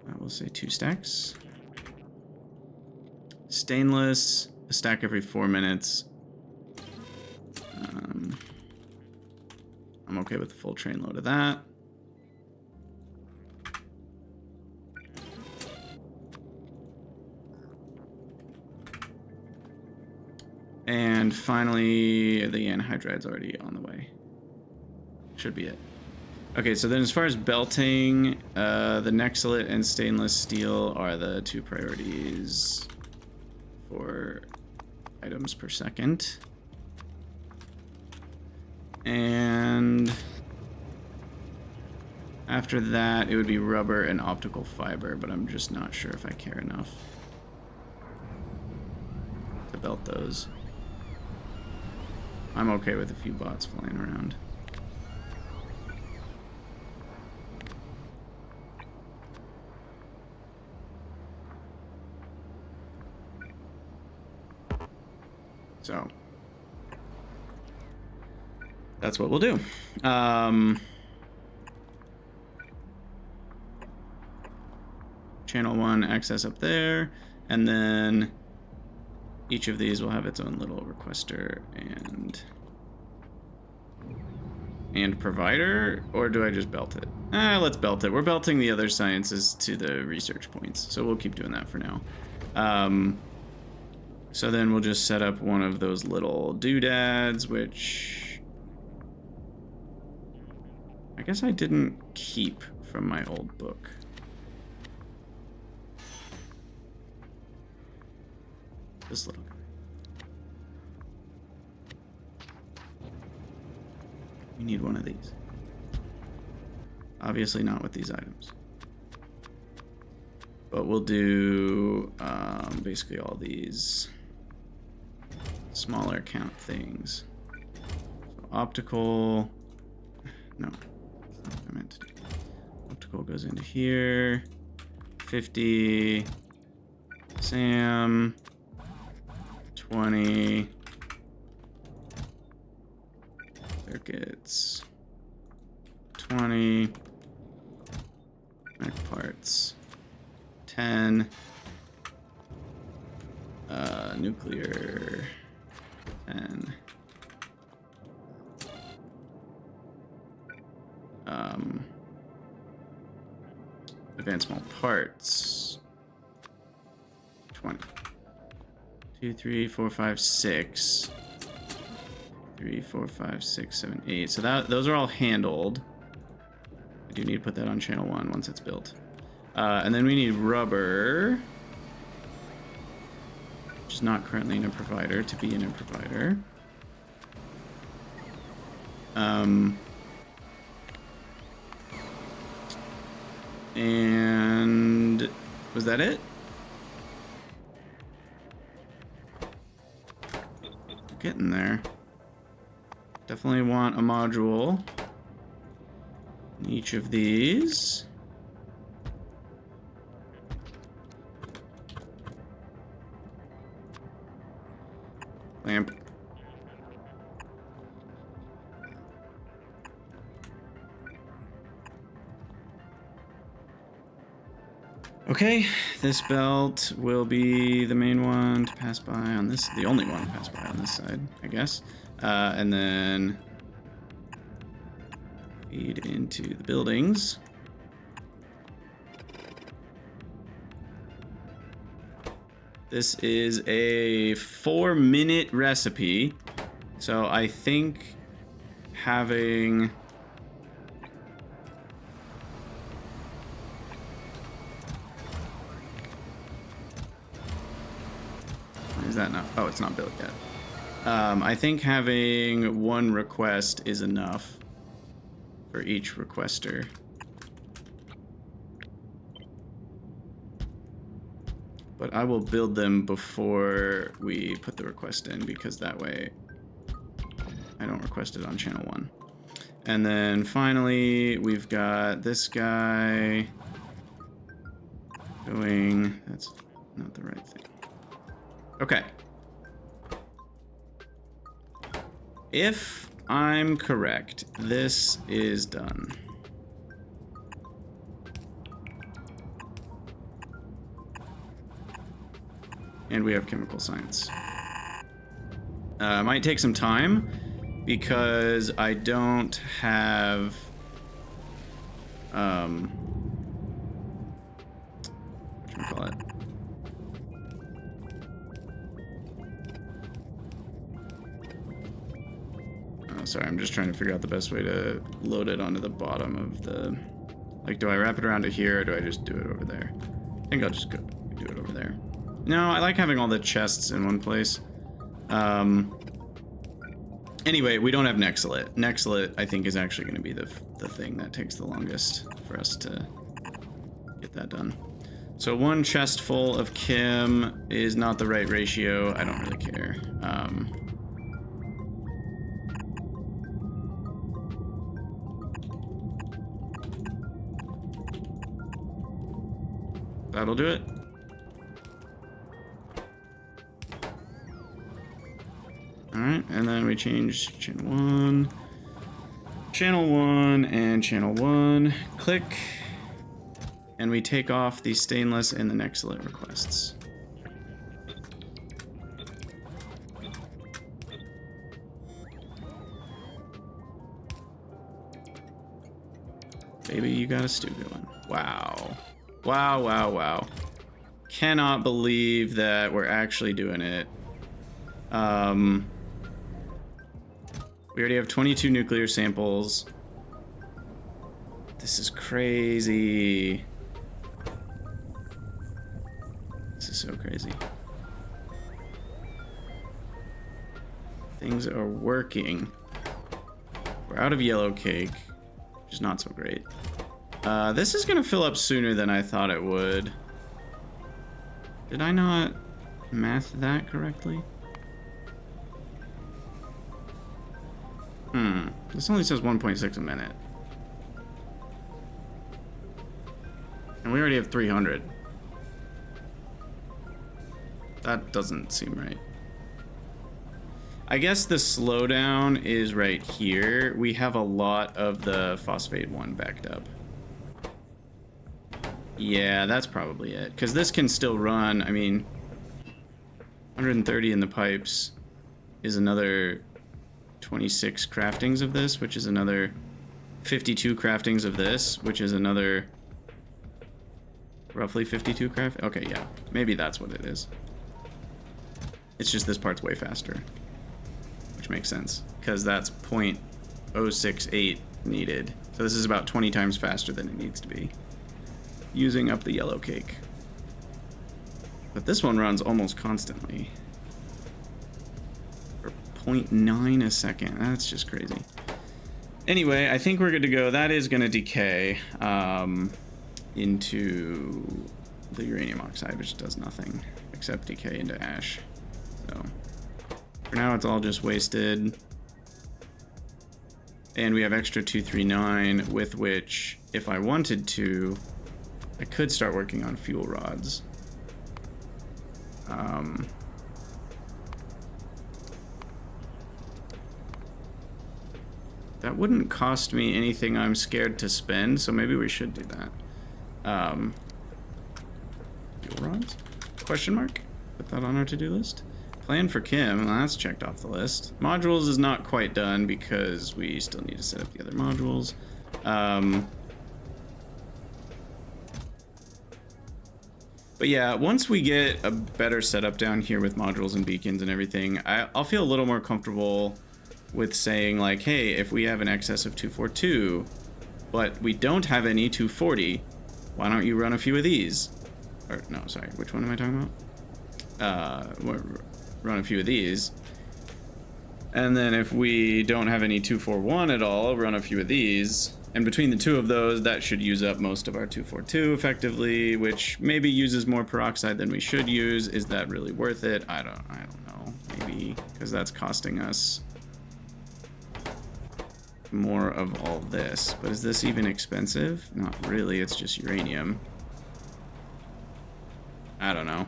I will say 2 stacks. Stainless, a stack every 4 minutes. I'm okay with the full train load of that. And finally, the anhydride's already on the way. Should be it. Okay, so then as far as belting, the Nexalit and stainless steel are the 2 priorities for items per second. And after that, it would be rubber and optical fiber, but I'm just not sure if I care enough to belt those. I'm okay with a few bots flying around. So that's what we'll do. Channel 1 access up there, and then each of these will have its own little requester and provider, or do I just belt it? Let's belt it. We're belting the other sciences to the research points, so we'll keep doing that for now. So then we'll just set up one of those little doodads, which I guess I didn't keep from my old book. This little guy. We need one of these. Obviously not with these items. But we'll do basically all these smaller count things. So optical, no, that's not what I meant to do. Optical goes into here. 50, SAM, 20, circuits, 20, mech parts, 10, nuclear, 10, advanced small parts, 20, 2, 3, 4, 5, 6, 3, 4, 5, 6, 7, 8. So those are all handled. I do need to put that on channel 1 once it's built. And then we need rubber, which is not currently in a provider, to be in a provider. And was that it? Getting there. Definitely want a module in each of these. Lamp. Okay, this belt will be the main one to pass by on this, the only one to pass by on this side, I guess. And then feed into the buildings. This is a 4-minute recipe, so I think having... Is that not? Oh, it's not built yet. I think having one request is enough for each requester. But I will build them before we put the request in, because that way I don't request it on channel 1. And then finally, we've got this guy doing... That's not the right thing. Okay. If I'm correct, this is done. And we have chemical science. Might take some time because I don't have whatchamacallit? Oh, sorry, I'm just trying to figure out the best way to load it onto the bottom of the... Like, do I wrap it around to here, or do I just do it over there? I think I'll just go do it over there. No, I like having all the chests in one place. Anyway, we don't have Nexalit. Nexalit, I think, is actually going to be the thing that takes the longest for us to get that done. So 1 chest full of Chem is not the right ratio. I don't really care. That'll do it. Alright, and then we change channel 1, and channel 1. Click. And we take off the stainless and the Nexalit requests. Baby, you got a stew going. Wow. Wow, wow, wow. Cannot believe that we're actually doing it. We already have 22 nuclear samples. This is crazy. This is so crazy. Things are working. We're out of yellow cake, which is not so great. This is gonna fill up sooner than I thought it would. Did I not math that correctly? This only says 1.6 a minute. And we already have 300. That doesn't seem right. I guess the slowdown is right here. We have a lot of the phosphate one backed up. Yeah, that's probably it. Because this can still run, I mean, 130 in the pipes is another 26 craftings of this, which is another 52 craftings of this, which is another roughly 52 craft. Okay, yeah, maybe that's what it is. It's just this part's way faster, which makes sense because that's 0.068 needed. So this is about 20 times faster than it needs to be, using up the yellow cake. But this one runs almost constantly. 0.9 a second. That's just crazy. Anyway, I think we're good to go. That is going to decay. into the uranium oxide, which does nothing except decay into ash. So for now, it's all just wasted. And we have extra 239, with which, if I wanted to, I could start working on fuel rods. That wouldn't cost me anything I'm scared to spend, so maybe we should do that. Fuel rods? Question mark? Put that on our to-do list. Plan for Chem, well, that's checked off the list. Modules is not quite done because we still need to set up the other modules. But yeah, once we get a better setup down here with modules and beacons and everything, I'll feel a little more comfortable with saying like, hey, if we have an excess of 242, but we don't have any 240, why don't you run a few of these? Or no, sorry, which one am I talking about? Run a few of these. And then if we don't have any 241 at all, run a few of these. And between the two of those, that should use up most of our 242 effectively, which maybe uses more peroxide than we should use. Is that really worth it? I don't know. Maybe, because that's costing us more of all this. But is this even expensive? Not really, it's just uranium. I don't know.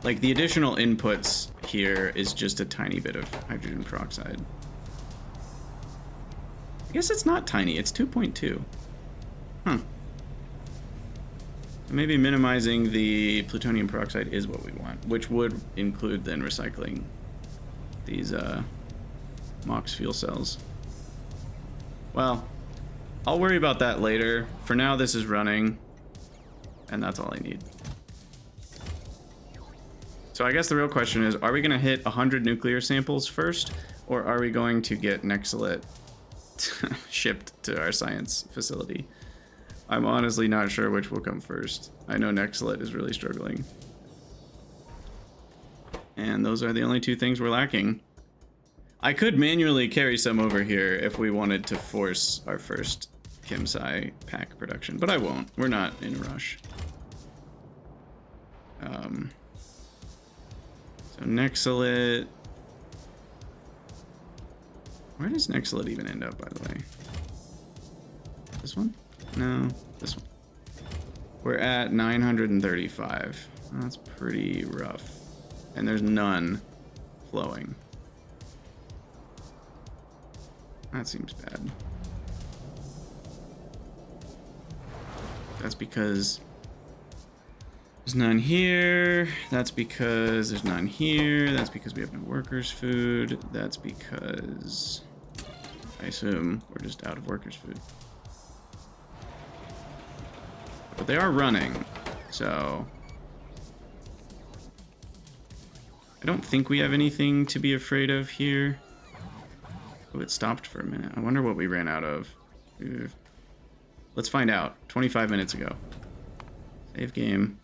Like, the additional inputs here is just a tiny bit of hydrogen peroxide. I guess it's not tiny, it's 2.2. Huh. Maybe minimizing the plutonium peroxide is what we want, which would include then recycling these MOX fuel cells. Well, I'll worry about that later. For now, this is running, and that's all I need. So I guess the real question is, are we going to hit 100 nuclear samples first, or are we going to get Nexalit shipped to our science facility? I'm honestly not sure which will come first. I know Nexalit is really struggling. And those are the only two things we're lacking. I could manually carry some over here if we wanted to force our first ChemSci pack production, but I won't. We're not in a rush. So Nexalit. Where does Nexalit even end up, by the way? This one? No, this one. We're at 935. That's pretty rough. And there's none flowing. That seems bad. That's because there's none here. That's because there's none here. That's because we have no workers' food. That's because I assume we're just out of workers' food. But they are running, so I don't think we have anything to be afraid of here. Oh, it stopped for a minute. I wonder what we ran out of. Let's find out. 25 minutes ago. Save game.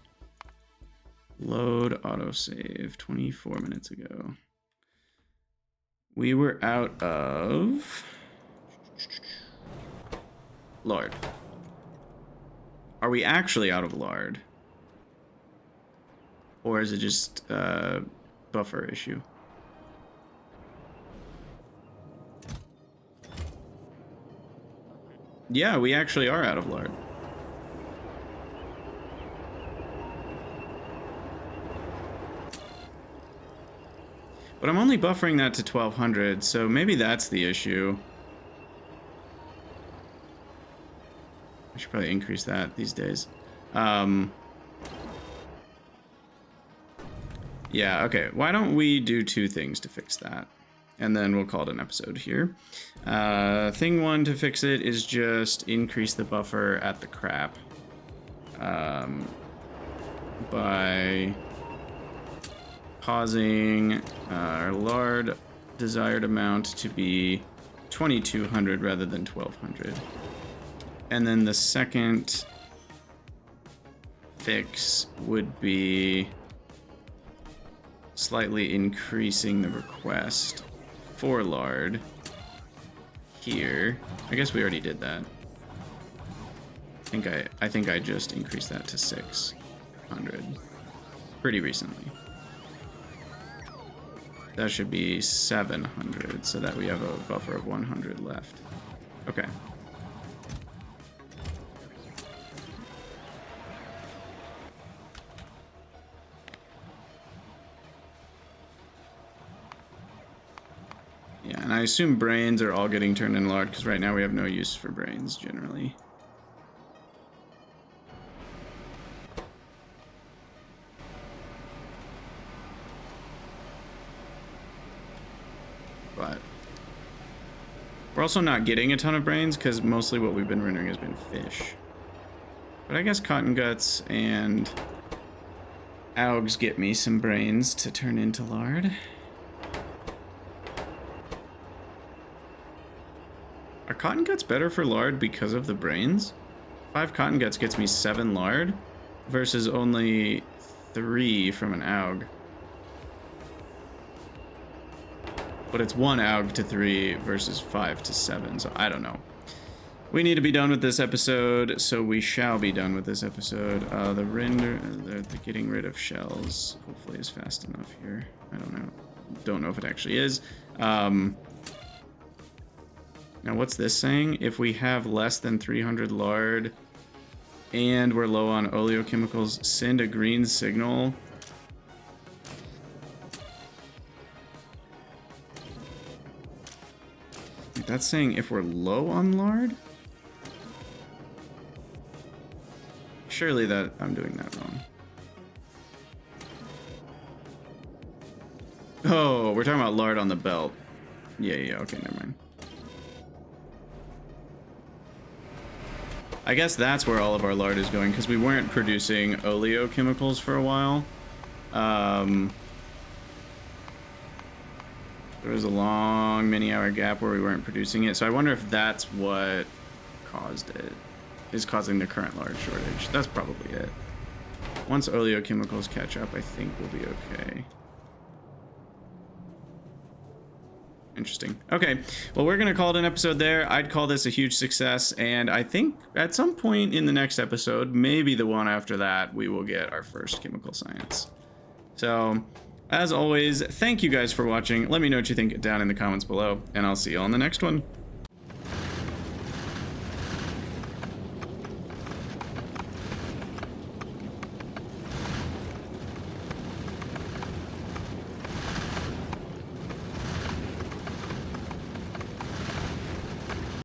Load autosave. 24 minutes ago. We were out of lard. Are we actually out of lard? Or is it just a buffer issue? Yeah, we actually are out of lard. But I'm only buffering that to 1200, so maybe that's the issue. I should probably increase that these days. Yeah, okay. Why don't we do two things to fix that? And then we'll call it an episode here. Thing one to fix it is just increase the buffer at the crap. By causing our lard desired amount to be 2200 rather than 1200. And then the second fix would be slightly increasing the request for lard here. I guess we already did that. I think I just increased that to 600 pretty recently. That should be 700, so that we have a buffer of 100 left. Okay. Yeah, and I assume brains are all getting turned into lard, because right now we have no use for brains, generally. But we're also not getting a ton of brains, because mostly what we've been rendering has been fish. But I guess cotton guts and algs get me some brains to turn into lard. Are cotton guts better for lard because of the brains? 5 cotton guts gets me 7 lard versus only 3 from an alg. But it's 1 alg to 3 versus 5 to 7, so I don't know. We need to be done with this episode, so we shall be done with this episode. The getting rid of shells hopefully is fast enough here. I don't know if it actually is. Now, what's this saying? If we have less than 300 lard and we're low on oleochemicals, send a green signal. That's saying if we're low on lard? Surely that I'm doing that wrong. Oh, we're talking about lard on the belt. Yeah, okay, never mind. I guess that's where all of our lard is going, because we weren't producing oleochemicals for a while. There was a long many-hour gap where we weren't producing it, so I wonder if that's what caused it. Is causing the current lard shortage. That's probably it. Once oleochemicals catch up, I think we'll be okay. Interesting. Okay, well, we're gonna call it an episode there. I'd call this a huge success, and I think at some point in the next episode, maybe the one after that, we will get our first chemical science. So, as always, thank you guys for watching. Let me know what you think down in the comments below, and I'll see you on the next one.